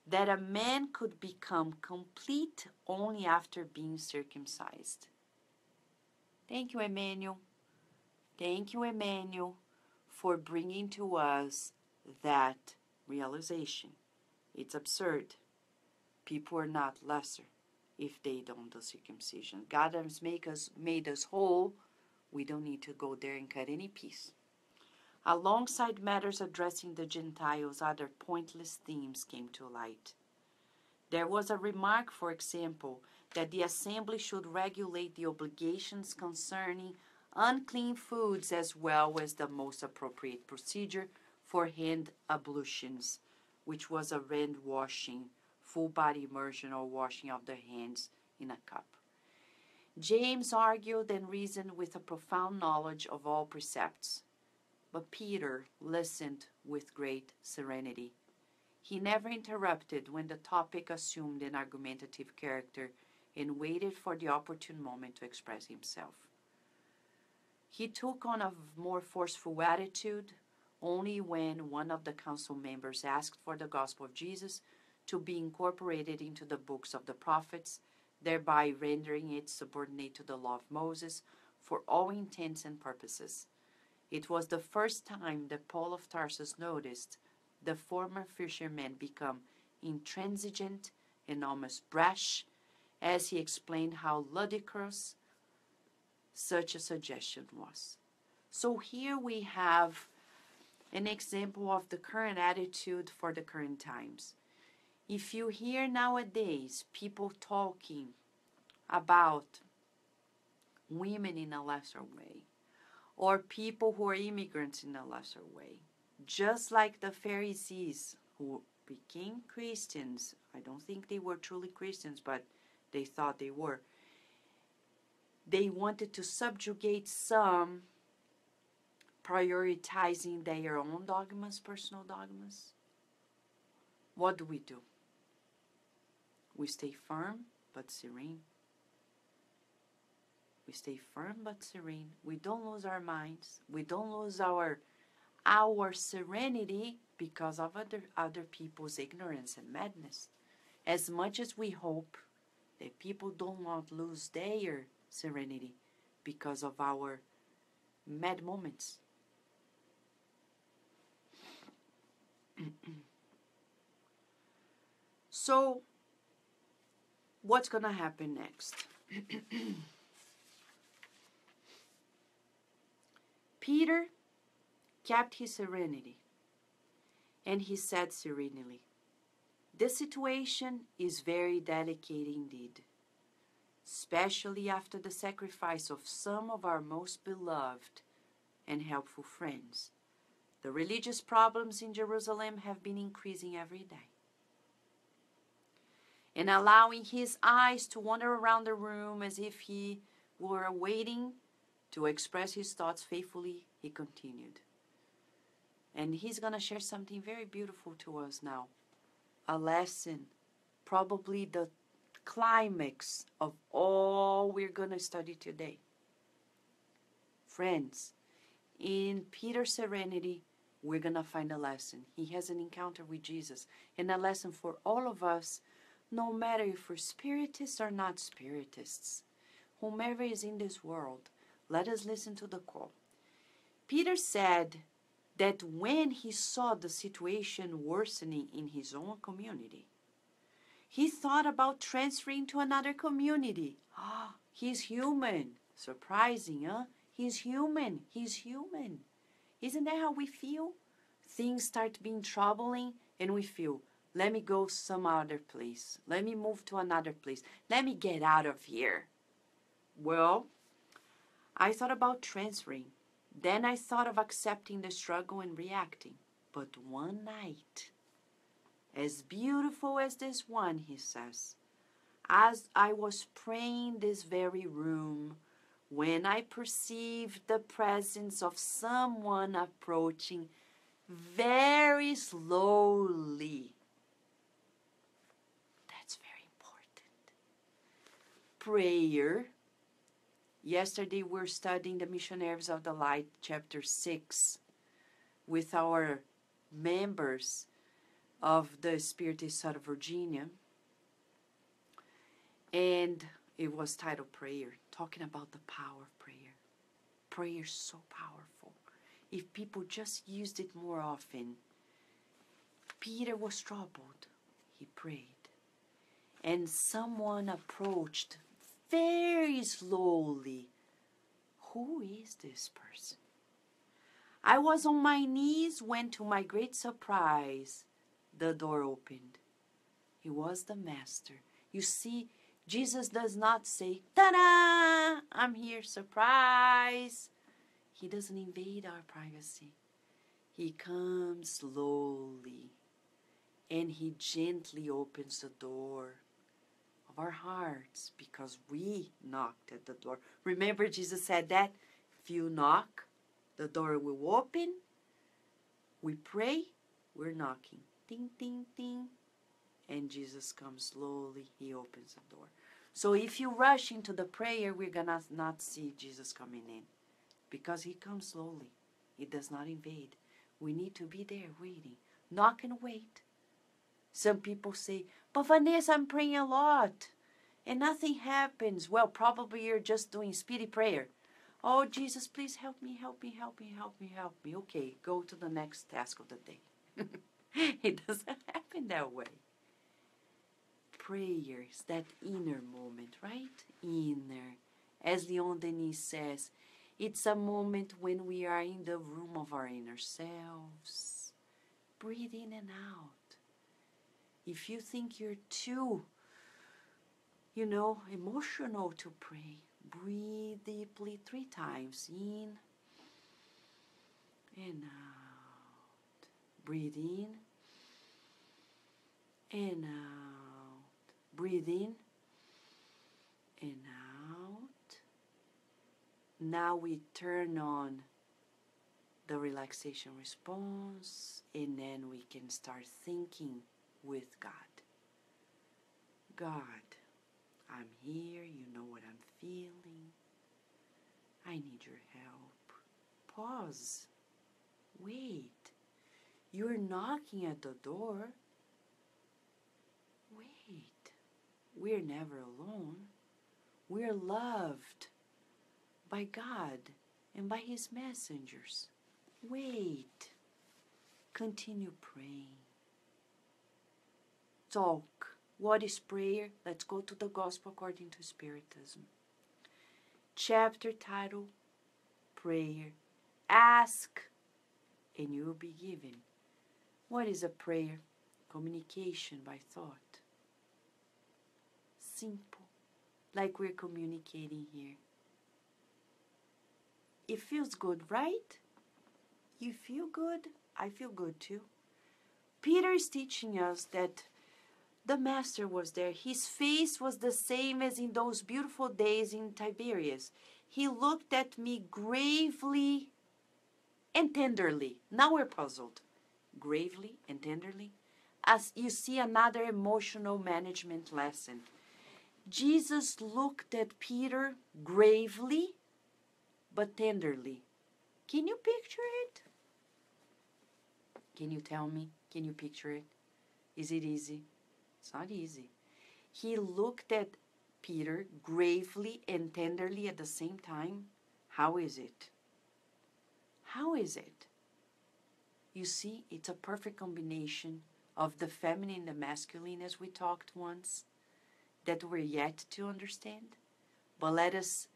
that a man could become complete only after being circumcised. Thank you, Emmanuel. Thank you, Emmanuel, for bringing to us that realization. It's absurd. People are not lesser if they don't do circumcision. God has made us whole. We don't need to go there and cut any piece. Alongside matters addressing the Gentiles, other pointless themes came to light. There was a remark, for example, that the assembly should regulate the obligations concerning unclean foods as well as the most appropriate procedure for hand ablutions, which was a hand washing, full body immersion or washing of the hands in a cup. James argued and reasoned with a profound knowledge of all precepts, but Peter listened with great serenity. He never interrupted when the topic assumed an argumentative character and waited for the opportune moment to express himself. He took on a more forceful attitude only when one of the council members asked for the gospel of Jesus to be incorporated into the books of the prophets, thereby rendering it subordinate to the law of Moses for all intents and purposes. It was the first time that Paul of Tarsus noticed the former fisherman become intransigent and almost brash as he explained how ludicrous such a suggestion was. So here we have an example of the current attitude for the current times. If you hear nowadays people talking about women in a lesser way, or people who are immigrants in a lesser way, just like the Pharisees who became Christians, I don't think they were truly Christians, but they thought they were. They wanted to subjugate some, prioritizing their own dogmas, personal dogmas. What do? We stay firm but serene. We stay firm but serene. We don't lose our minds. We don't lose our serenity because of other people's ignorance and madness. As much as we hope that people do not lose their serenity because of our mad moments. So, what's going to happen next? Peter kept his serenity, and he said serenely, "This situation is very delicate indeed, especially after the sacrifice of some of our most beloved and helpful friends. The religious problems in Jerusalem have been increasing every day." And allowing his eyes to wander around the room as if he were waiting to express his thoughts faithfully, he continued. And he's going to share something very beautiful to us now. A lesson, probably the climax of all we're going to study today. Friends, in Peter's serenity, we're going to find a lesson. He has an encounter with Jesus, and a lesson for all of us, no matter if we're spiritists or not spiritists. Whomever is in this world, let us listen to the call. Peter said that when he saw the situation worsening in his own community, he thought about transferring to another community. He's human. Surprising, huh? He's human. He's human. Isn't that how we feel? Things start being troubling and we feel, let me go some other place. Let me move to another place. Let me get out of here. Well, I thought about transferring. Then I thought of accepting the struggle and reacting. But one night, as beautiful as this one, he says, as I was praying in this very room, when I perceived the presence of someone approaching very slowly. That's very important. Prayer. Yesterday we were studying the Missionaries of the Light, chapter 6, with our members of the Spiritist Southern Virginia. And it was titled Prayer, talking about the power of prayer. Prayer is so powerful. If people just used it more often. Peter was troubled. He prayed. And someone approached very slowly. Who is this person? I was on my knees when, to my great surprise, the door opened. It was the Master. You see, Jesus does not say, ta-da, I'm here, surprise. He doesn't invade our privacy. He comes slowly and he gently opens the door of our hearts because we knocked at the door. Remember Jesus said that? If you knock, the door will open. We pray, we're knocking. Ding, ding, ding. And Jesus comes slowly. He opens the door. So if you rush into the prayer, we're going to not see Jesus coming in. Because he comes slowly. He does not invade. We need to be there waiting. Knock and wait. Some people say, but Vanessa, I'm praying a lot. And nothing happens. Well, probably you're just doing speedy prayer. Oh, Jesus, please help me, help me, help me, help me, help me. Okay, go to the next task of the day. It doesn't happen that way. Prayer is that inner moment, right? Inner. As Leon Denis says, it's a moment when we are in the room of our inner selves. Breathe in and out. If you think you're too, emotional to pray, breathe deeply 3 times. In and out. Breathe in and out. Breathe in and out. Now we turn on the relaxation response, and then we can start thinking with God. God, I'm here, you know what I'm feeling. I need your help. Pause. Wait. You're knocking at the door. Wait. We're never alone. We're loved by God and by His messengers. Wait. Continue praying. Talk. What is prayer? Let's go to the Gospel according to Spiritism. Chapter title, Prayer. Ask and you will be given. What is a prayer? Communication by thought. Simple. Like we're communicating here. It feels good, right? You feel good? I feel good too. Peter is teaching us that the Master was there. His face was the same as in those beautiful days in Tiberias. He looked at me gravely and tenderly. Now we're puzzled. Gravely and tenderly. As you see, another emotional management lesson. Jesus looked at Peter gravely but tenderly. Can you picture it? Can you tell me? Can you picture it? Is it easy? It's not easy. He looked at Peter gravely and tenderly at the same time. How is it? How is it? You see, it's a perfect combination of the feminine and the masculine, as we talked once, that we're yet to understand. But let us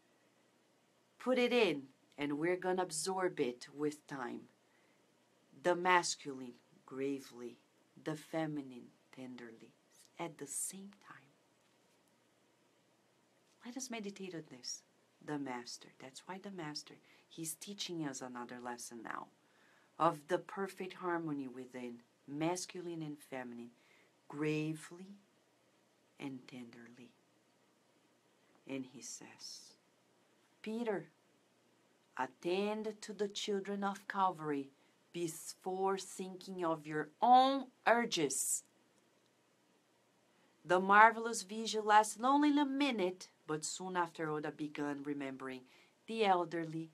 put it in, and we're going to absorb it with time. The masculine, gravely, the feminine, tenderly, at the same time. Let us meditate on this. The Master, that's why the Master, he's teaching us another lesson now of the perfect harmony within masculine and feminine, gravely and tenderly. And he says, Peter, attend to the children of Calvary before thinking of your own urges. The marvelous vision lasted only a minute, but soon after Oda began remembering the elderly,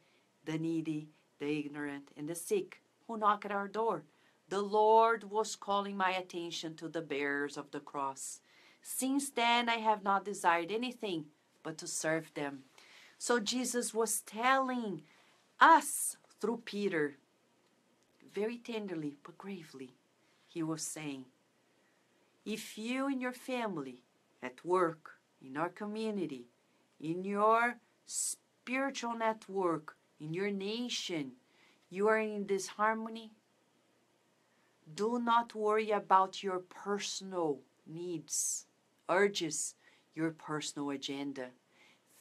the needy, the ignorant, and the sick who knock at our door. The Lord was calling my attention to the bearers of the cross. Since then, I have not desired anything but to serve them. So Jesus was telling us through Peter, very tenderly but gravely, he was saying, if you and your family, at work, in our community, in your spiritual network, in your nation, you are in this harmony, do not worry about your personal needs, urges, your personal agenda.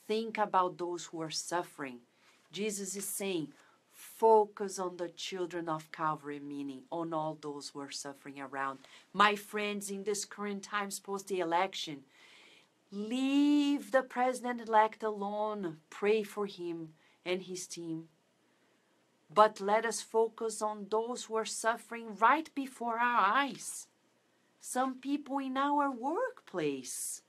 Think about those who are suffering. Jesus is saying, focus on the children of Calvary, meaning on all those who are suffering around. My friends, in this current times post the election, leave the president-elect alone. Pray for him and his team. But let us focus on those who are suffering right before our eyes. Some people in our workplace,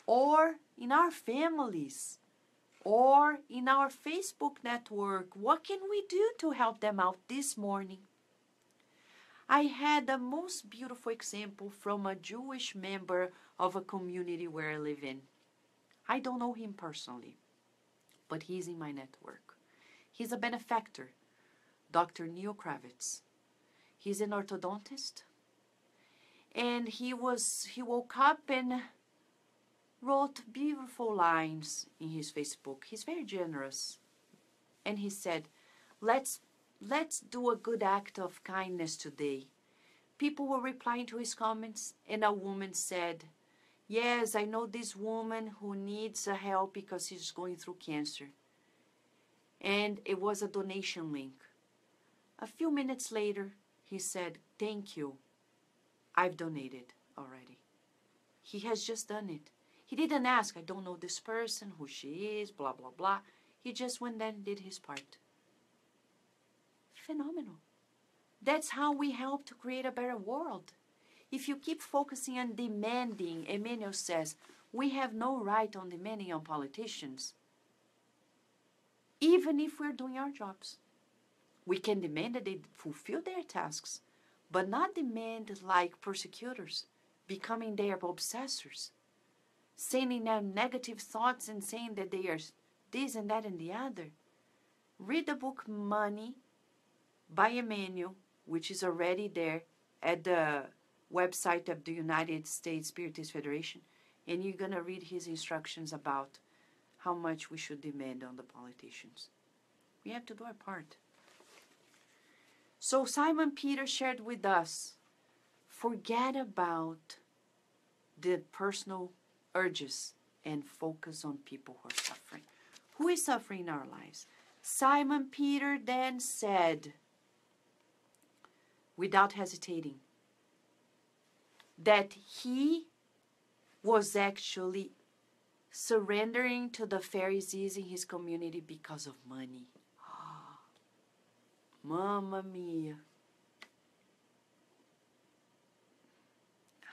or in our families, or in our Facebook network. What can we do to help them out this morning? I had the most beautiful example from a Jewish member of a community where I live in. I don't know him personally, but he's in my network. He's a benefactor, Dr. Neil Kravitz. He's an orthodontist, and he woke up and wrote beautiful lines in his Facebook. He's very generous. And he said, let's do a good act of kindness today. People were replying to his comments, and a woman said, yes, I know this woman who needs help because she's going through cancer. And it was a donation link. A few minutes later, he said, thank you. I've donated already. He has just done it. He didn't ask, I don't know this person, who she is, blah, blah, blah. He just went there and did his part. Phenomenal. That's how we help to create a better world. If you keep focusing on demanding, Emmanuel says, we have no right on demanding on politicians. even if we're doing our jobs. We can demand that they fulfill their tasks, but not demand like persecutors, becoming their obsessors, sending them negative thoughts and saying that they are this and that and the other. Read the book Money by Emmanuel, which is already there at the website of the United States Spiritist Federation, and you're going to read his instructions about how much we should demand on the politicians. We have to do our part. So Simon Peter shared with us, forget about the personal urges and focus on people who are suffering. Who is suffering in our lives? Simon Peter then said, without hesitating, that he was actually surrendering to the Pharisees in his community because of money. Mamma mia.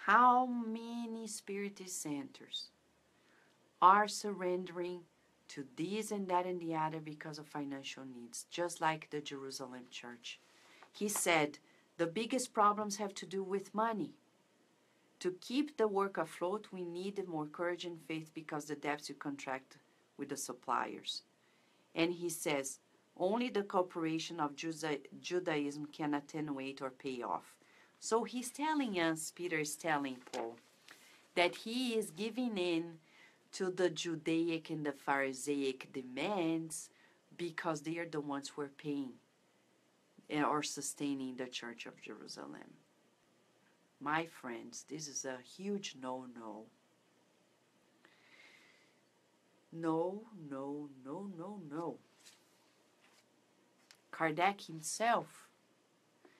How many Spiritist centers are surrendering to this and that and the other because of financial needs, just like the Jerusalem church? He said, the biggest problems have to do with money. To keep the work afloat, we need more courage and faith because the debts you contract with the suppliers. And he says, only the cooperation of Judaism can attenuate or pay off. So he's telling us, Peter is telling Paul, that he is giving in to the Judaic and the Pharisaic demands because they are the ones who are paying or sustaining the Church of Jerusalem. My friends, this is a huge no-no. No, no, no, no, no. Kardec himself,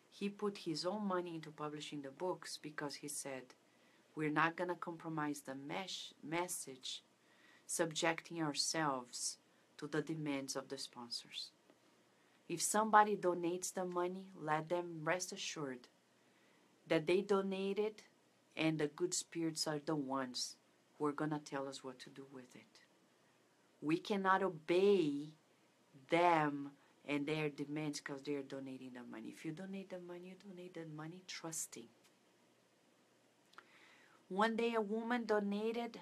he put his own money into publishing the books because he said, we're not going to compromise the message, subjecting ourselves to the demands of the sponsors. If somebody donates the money, let them rest assured that they donated and the good spirits are the ones who are going to tell us what to do with it. We cannot obey them and their demands because they are donating the money. If you donate the money, you donate the money trusting. One day a woman donated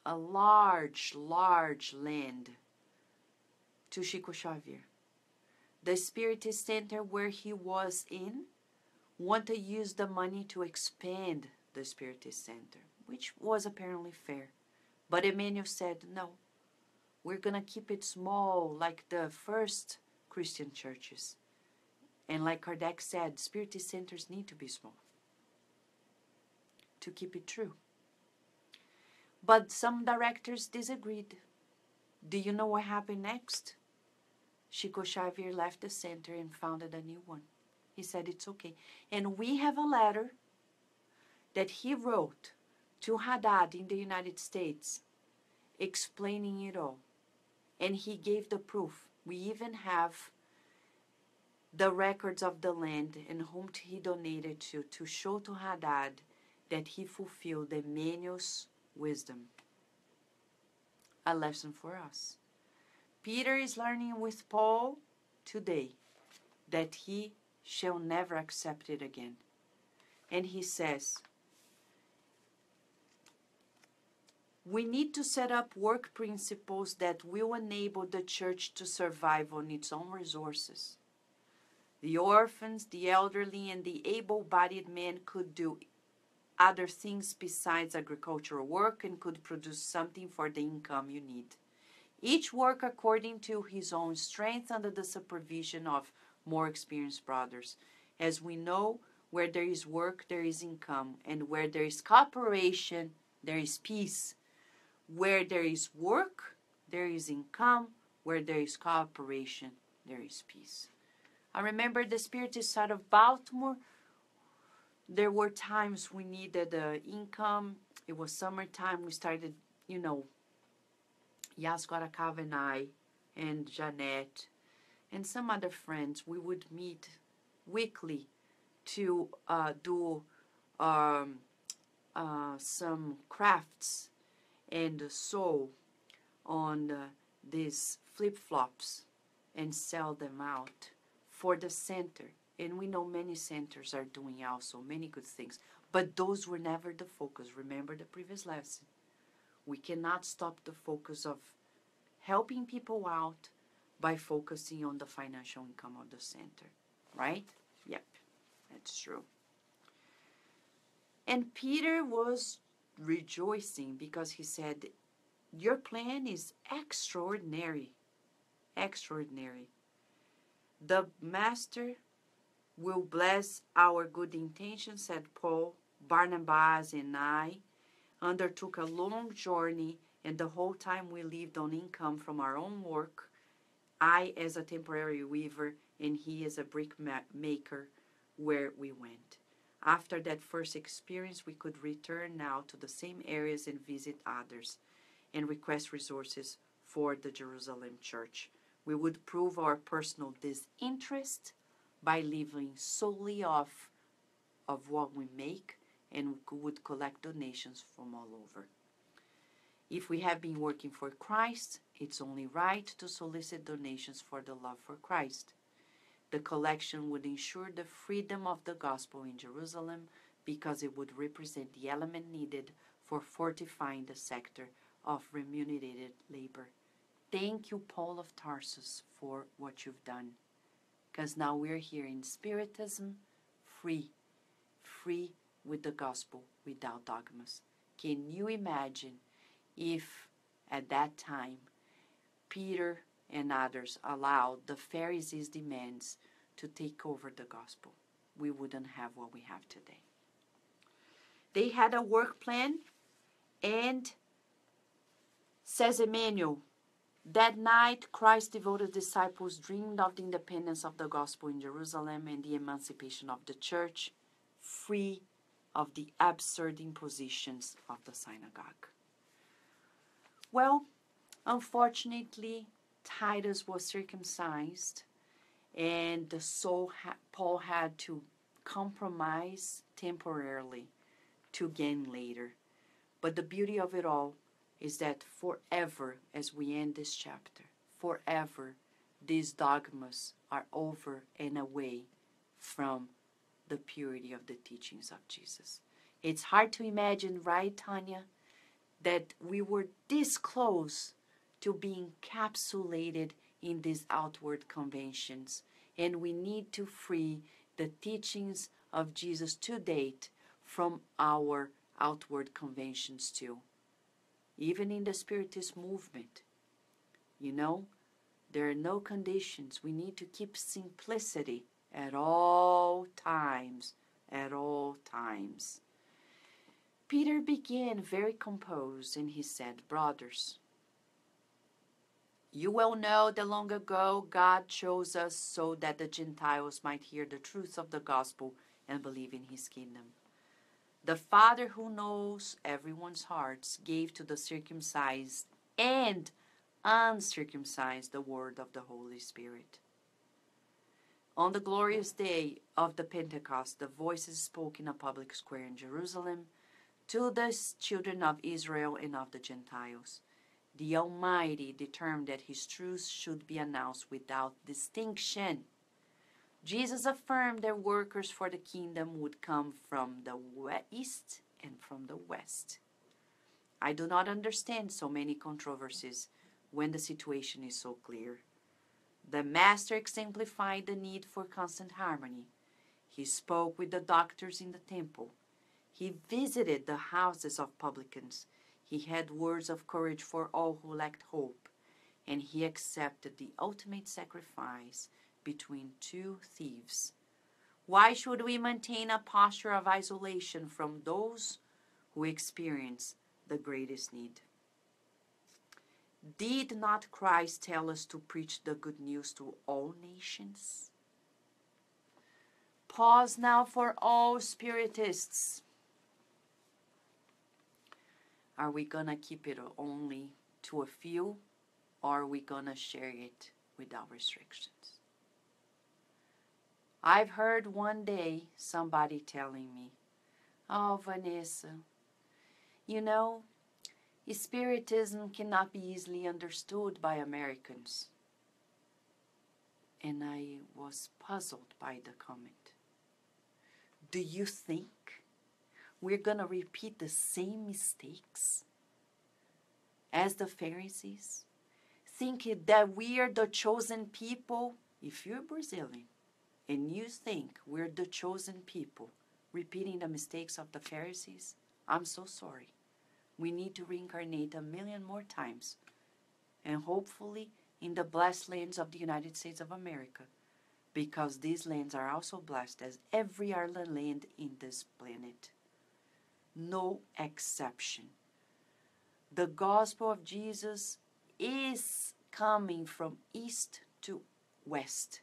a large land to Chico Xavier. The Spiritist Center where he was in wanted to use the money to expand the Spiritist Center, which was apparently fair. But Emmanuel said, no, we're going to keep it small like the first Christian churches. And like Kardec said, Spiritist centers need to be small to keep it true. But some directors disagreed. Do you know what happened next? Chico Xavier left the center and founded a new one. He said it's okay. And we have a letter that he wrote to Haddad in the United States explaining it all. And he gave the proof. We even have the records of the land and whom he donated to show to Haddad that he fulfilled Emmanuel's wisdom. A lesson for us. Peter is learning with Paul today that he shall never accept it again. And he says, we need to set up work principles that will enable the church to survive on its own resources. The orphans, the elderly, and the able-bodied men could do other things besides agricultural work and could produce something for the income you need. Each work according to his own strength under the supervision of more experienced brothers. As we know, where there is work, there is income, and where there is cooperation, there is peace. Where there is work, there is income. Where there is cooperation, there is peace. I remember the Spiritist side of Baltimore. There were times we needed income. It was summertime. We started, Yas Guaracava and I and Jeanette and some other friends, we would meet weekly to do some crafts and sew on these flip-flops and sell them out for the center. And we know many centers are doing also many good things. But those were never the focus. Remember the previous lesson. We cannot stop the focus of helping people out by focusing on the financial income of the center. Right? Yep, that's true. And Peter was rejoicing because he said, your plan is extraordinary. Extraordinary. The master will bless our good intentions, said Paul. Barnabas and I undertook a long journey, and the whole time we lived on income from our own work. I as a temporary weaver, and he as a brick maker where we went. After that first experience, we could return now to the same areas and visit others and request resources for the Jerusalem church. We would prove our personal disinterest by living solely off of what we make, and would collect donations from all over. If we have been working for Christ, it's only right to solicit donations for the love for Christ. The collection would ensure the freedom of the gospel in Jerusalem because it would represent the element needed for fortifying the sector of remunerated labor. Thank you, Paul of Tarsus, for what you've done. Because now we're here in Spiritism, free with the gospel, without dogmas. Can you imagine if at that time Peter and others allowed the Pharisees' demands to take over the gospel? We wouldn't have what we have today. They had a work plan, and says Emmanuel, that night Christ's devoted disciples dreamed of the independence of the gospel in Jerusalem and the emancipation of the church, free of the absurd impositions of the synagogue. Well, unfortunately, Titus was circumcised, and so Paul had to compromise temporarily to gain later. But the beauty of it all is that forever, as we end this chapter, forever, these dogmas are over and away from the purity of the teachings of Jesus. It's hard to imagine, right, Tanya, that we were this close to being encapsulated in these outward conventions, and we need to free the teachings of Jesus to date from our outward conventions too. Even in the Spiritist movement, there are no conditions. We need to keep simplicity at all times, at all times. Peter began very composed, and he said, brothers, you well know that long ago God chose us so that the Gentiles might hear the truth of the gospel and believe in his kingdom. The Father who knows everyone's hearts gave to the circumcised and uncircumcised the word of the Holy Spirit. On the glorious day of the Pentecost, the voices spoke in a public square in Jerusalem to the children of Israel and of the Gentiles. The Almighty determined that his truth should be announced without distinction. Jesus affirmed that workers for the kingdom would come from the east and from the west. I do not understand so many controversies when the situation is so clear. The Master exemplified the need for constant harmony. He spoke with the doctors in the temple. He visited the houses of publicans. He had words of courage for all who lacked hope. And he accepted the ultimate sacrifice between two thieves. Why should we maintain a posture of isolation from those who experience the greatest need? Did not Christ tell us to preach the good news to all nations? Pause now for all Spiritists. Are we going to keep it only to a few, or are we going to share it without restrictions? I've heard one day somebody telling me, oh, Vanessa, Spiritism cannot be easily understood by Americans. And I was puzzled by the comment. Do you think we're going to repeat the same mistakes as the Pharisees? Think that we are the chosen people? If you're Brazilian and you think we're the chosen people repeating the mistakes of the Pharisees, I'm so sorry. We need to reincarnate 1,000,000 more times, and hopefully in the blessed lands of the United States of America, because these lands are also blessed as every other land in this planet. No exception. The gospel of Jesus is coming from east to west.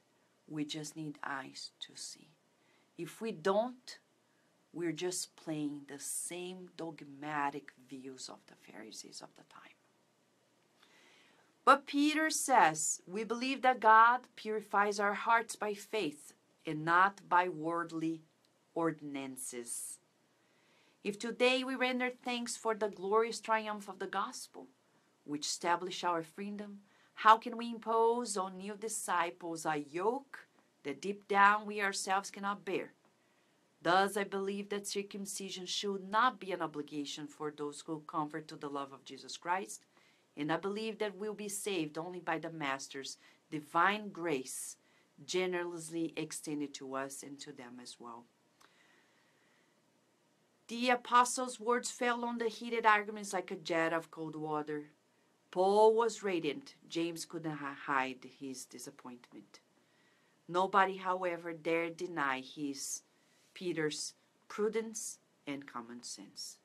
We just need eyes to see. If we don't, we're just playing the same dogmatic views of the Pharisees of the time. But Peter says, we believe that God purifies our hearts by faith and not by worldly ordinances. If today we render thanks for the glorious triumph of the gospel, which established our freedom, how can we impose on new disciples a yoke that deep down we ourselves cannot bear? Thus, I believe that circumcision should not be an obligation for those who convert to the love of Jesus Christ, and I believe that we'll be saved only by the Master's divine grace generously extended to us and to them as well. The apostles' words fell on the heated arguments like a jet of cold water. Paul was radiant. James couldn't hide his disappointment. Nobody, however, dared deny Peter's prudence and common sense.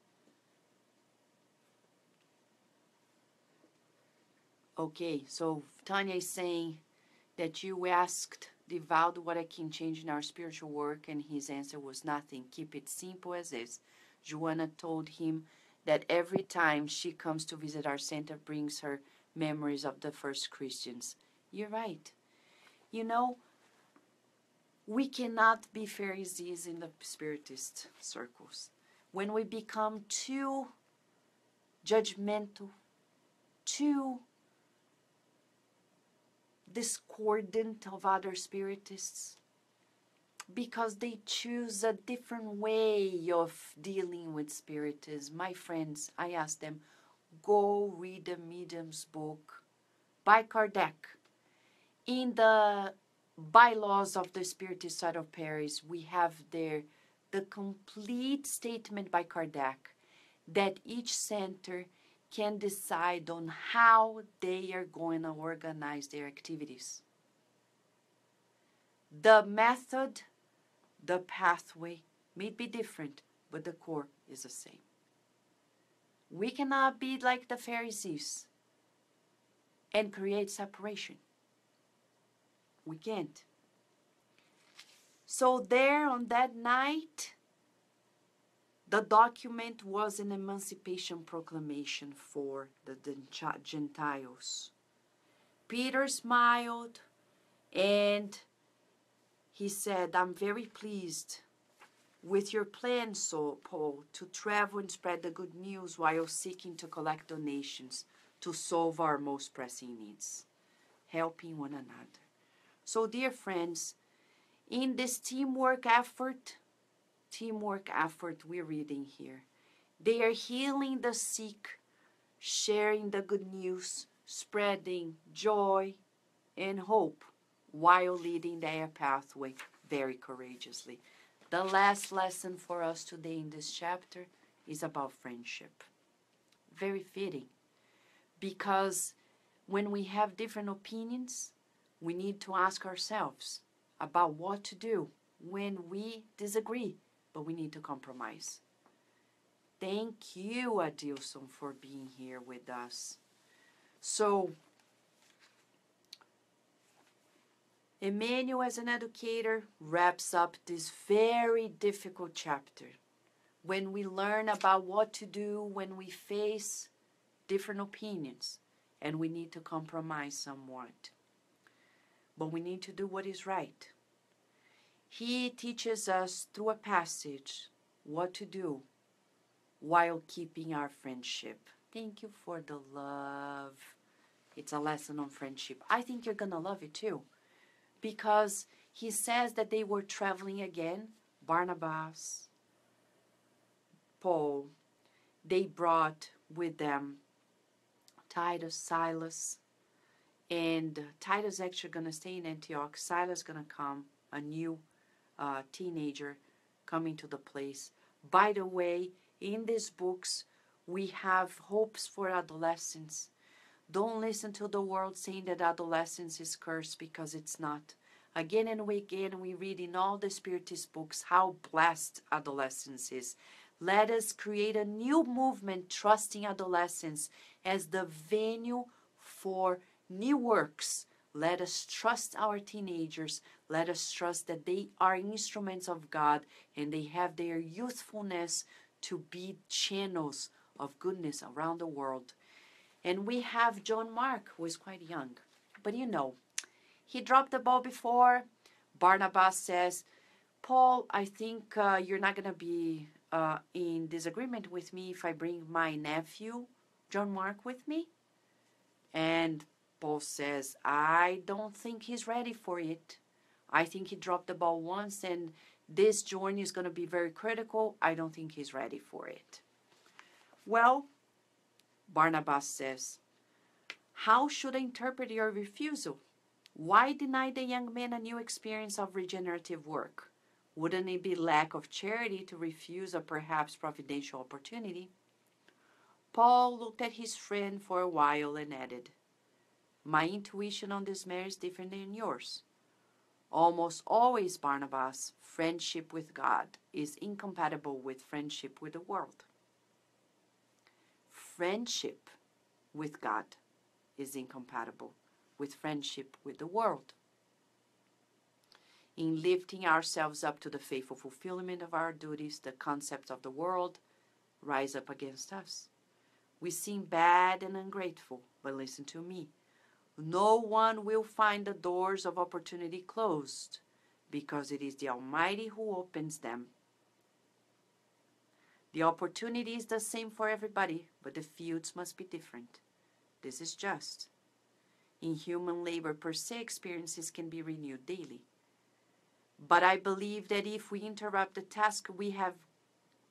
Okay, so Tanya is saying that you asked Divaldo what I can change in our spiritual work, and his answer was nothing. Keep it simple as is. Joanna told him that every time she comes to visit our center brings her memories of the first Christians. You're right. You know, we cannot be Pharisees in the Spiritist circles. When we become too judgmental, too discordant of other Spiritists, because they choose a different way of dealing with Spiritism. My friends, I ask them, go read the Medium's book by Kardec. In the bylaws of the Spiritist side of Paris, we have there the complete statement by Kardec that each center can decide on how they are going to organize their activities. The method, the pathway may be different, but the core is the same. We cannot be like the Pharisees and create separation. We can't. So there on that night, the document was an emancipation proclamation for the Gentiles. Peter smiled and he said, I'm very pleased with your plan, Paul, to travel and spread the good news while seeking to collect donations to solve our most pressing needs, helping one another. So, dear friends, in this teamwork effort we're reading here, they are healing the sick, sharing the good news, spreading joy and hope, while leading their pathway very courageously. The last lesson for us today in this chapter is about friendship. Very fitting, because when we have different opinions, we need to ask ourselves about what to do when we disagree, but we need to compromise. Thank you, Adilson, for being here with us. So, Emmanuel, as an educator, wraps up this very difficult chapter. When we learn about what to do when we face different opinions, and we need to compromise somewhat. But we need to do what is right. He teaches us through a passage what to do while keeping our friendship Thank you for the love. It's a lesson on friendship. I think you're going to love it too. Because he says that they were traveling again. Barnabas, Paul, they brought with them Titus, Silas, and Titus actually going to stay in Antioch. Silas going to come, a new teenager coming to the place. By the way, in these books, we have hopes for adolescents. Don't listen to the world saying that adolescence is cursed, because it's not. Again and again, we read in all the Spiritist books how blessed adolescence is. Let us create a new movement trusting adolescence as the venue for new works. Let us trust our teenagers. Let us trust that they are instruments of God and they have their youthfulness to be channels of goodness around the world. And we have John Mark, who is quite young. But you know, he dropped the ball before. Barnabas says, Paul, I think you're not going to be in disagreement with me if I bring my nephew, John Mark, with me. And Paul says, I don't think he's ready for it. I think he dropped the ball once, and this journey is going to be very critical. I don't think he's ready for it. Well, Barnabas says, how should I interpret your refusal? Why deny the young man a new experience of regenerative work? Wouldn't it be lack of charity to refuse a perhaps providential opportunity? Paul looked at his friend for a while and added, my intuition on this matter is different than yours. Almost always, Barnabas, friendship with God is incompatible with friendship with the world. Friendship with God is incompatible with friendship with the world. In lifting ourselves up to the faithful fulfillment of our duties, the concepts of the world rise up against us. We seem bad and ungrateful, but listen to me. No one will find the doors of opportunity closed, because it is the Almighty who opens them. The opportunity is the same for everybody, but the fields must be different. This is just. In human labor per se, experiences can be renewed daily. But I believe that if we interrupt the task we have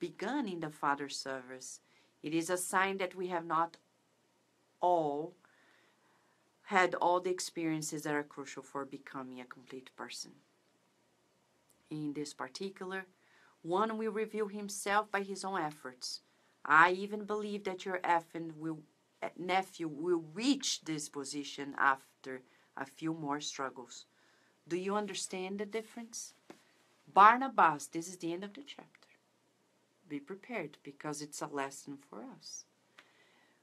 begun in the Father's service, it is a sign that we have not all had all the experiences that are crucial for becoming a complete person. In this particular, one will reveal himself by his own efforts. I even believe that your nephew will reach this position after a few more struggles. Do you understand the difference? Barnabas, this is the end of the chapter. Be prepared, because it's a lesson for us.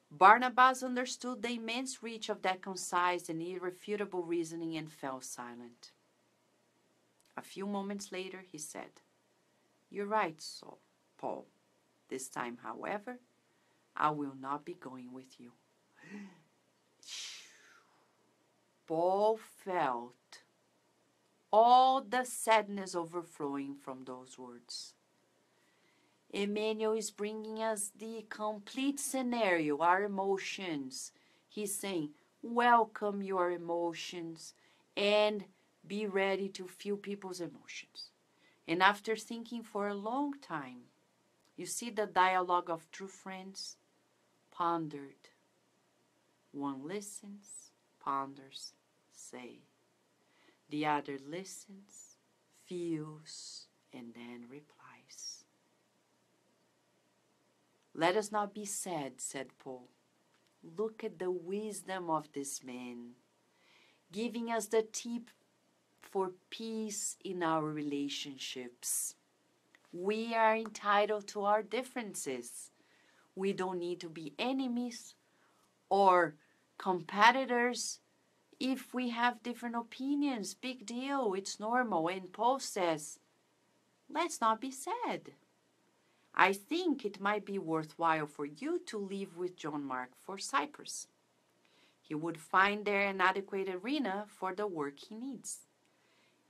Barnabas understood the immense reach of that concise and irrefutable reasoning and fell silent. A few moments later, he said, you're right, Paul. This time, however, I will not be going with you. Paul felt all the sadness overflowing from those words. Emmanuel is bringing us the complete scenario, our emotions. He's saying, welcome your emotions and be ready to feel people's emotions. And after thinking for a long time, you see the dialogue of true friends pondered. One listens, ponders, say. The other listens, feels, and then replies. Let us not be sad, said Paul. Look at the wisdom of this man, giving us the tip for peace in our relationships. We are entitled to our differences. We don't need to be enemies or competitors if we have different opinions. Big deal, it's normal. And Paul says, let's not be sad. I think it might be worthwhile for you to leave with John Mark for Cyprus. He would find there an adequate arena for the work he needs.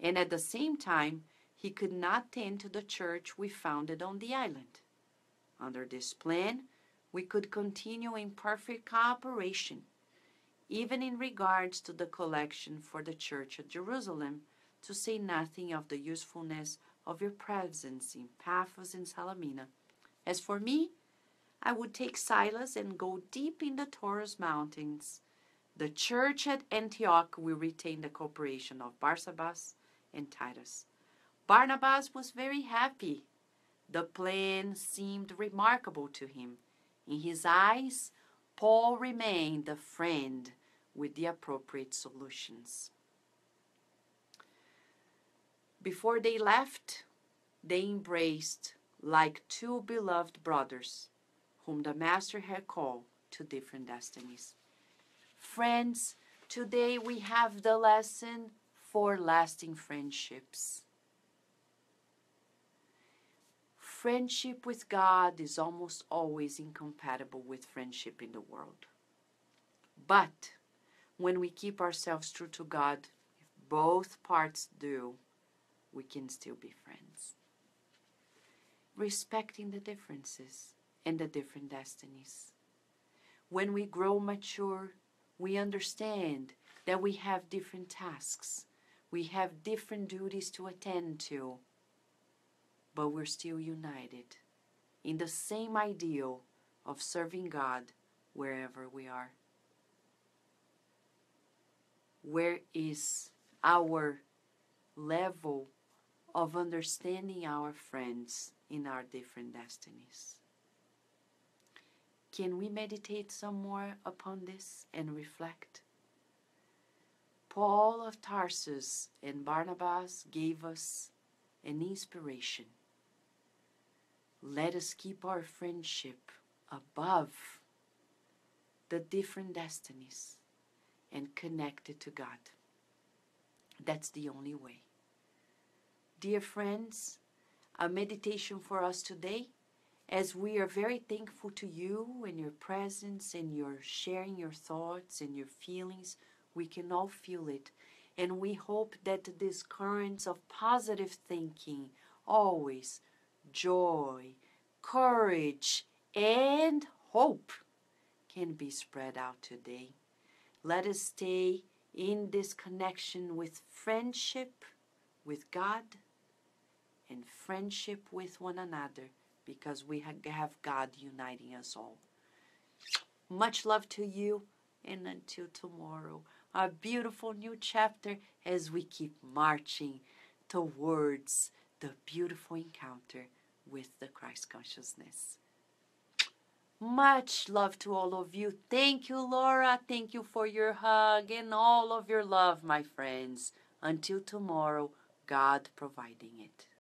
And at the same time, he could not tend to the church we founded on the island. Under this plan, we could continue in perfect cooperation, even in regards to the collection for the Church at Jerusalem, to say nothing of the usefulness of your presence in Paphos and Salamina. As for me, I would take Silas and go deep in the Taurus mountains. The church at Antioch will retain the cooperation of Barsabas and Titus. Barnabas was very happy. The plan seemed remarkable to him. In his eyes, Paul remained a friend with the appropriate solutions. Before they left, they embraced like two beloved brothers, whom the Master had called to different destinies. Friends, today we have the lesson for lasting friendships. Friendship with God is almost always incompatible with friendship in the world. But when we keep ourselves true to God, if both parts do, we can still be friends. Respecting the differences and the different destinies. When we grow mature, we understand that we have different tasks. We have different duties to attend to. But we're still united in the same ideal of serving God wherever we are. Where is our level of understanding our friends in our different destinies? Can we meditate some more upon this and reflect? Paul of Tarsus and Barnabas gave us an inspiration. Let us keep our friendship above the different destinies and connected to God. That's the only way. Dear friends, a meditation for us today, as we are very thankful to you and your presence and your sharing your thoughts and your feelings. We can all feel it. And we hope that these currents of positive thinking, always joy, courage, and hope can be spread out today. Let us stay in this connection with friendship with God and friendship with one another, because we have God uniting us all. Much love to you, and until tomorrow, a beautiful new chapter as we keep marching towards the beautiful encounter with the Christ consciousness. Much love to all of you. Thank you, Laura. Thank you for your hug and all of your love, my friends. Until tomorrow, God providing it.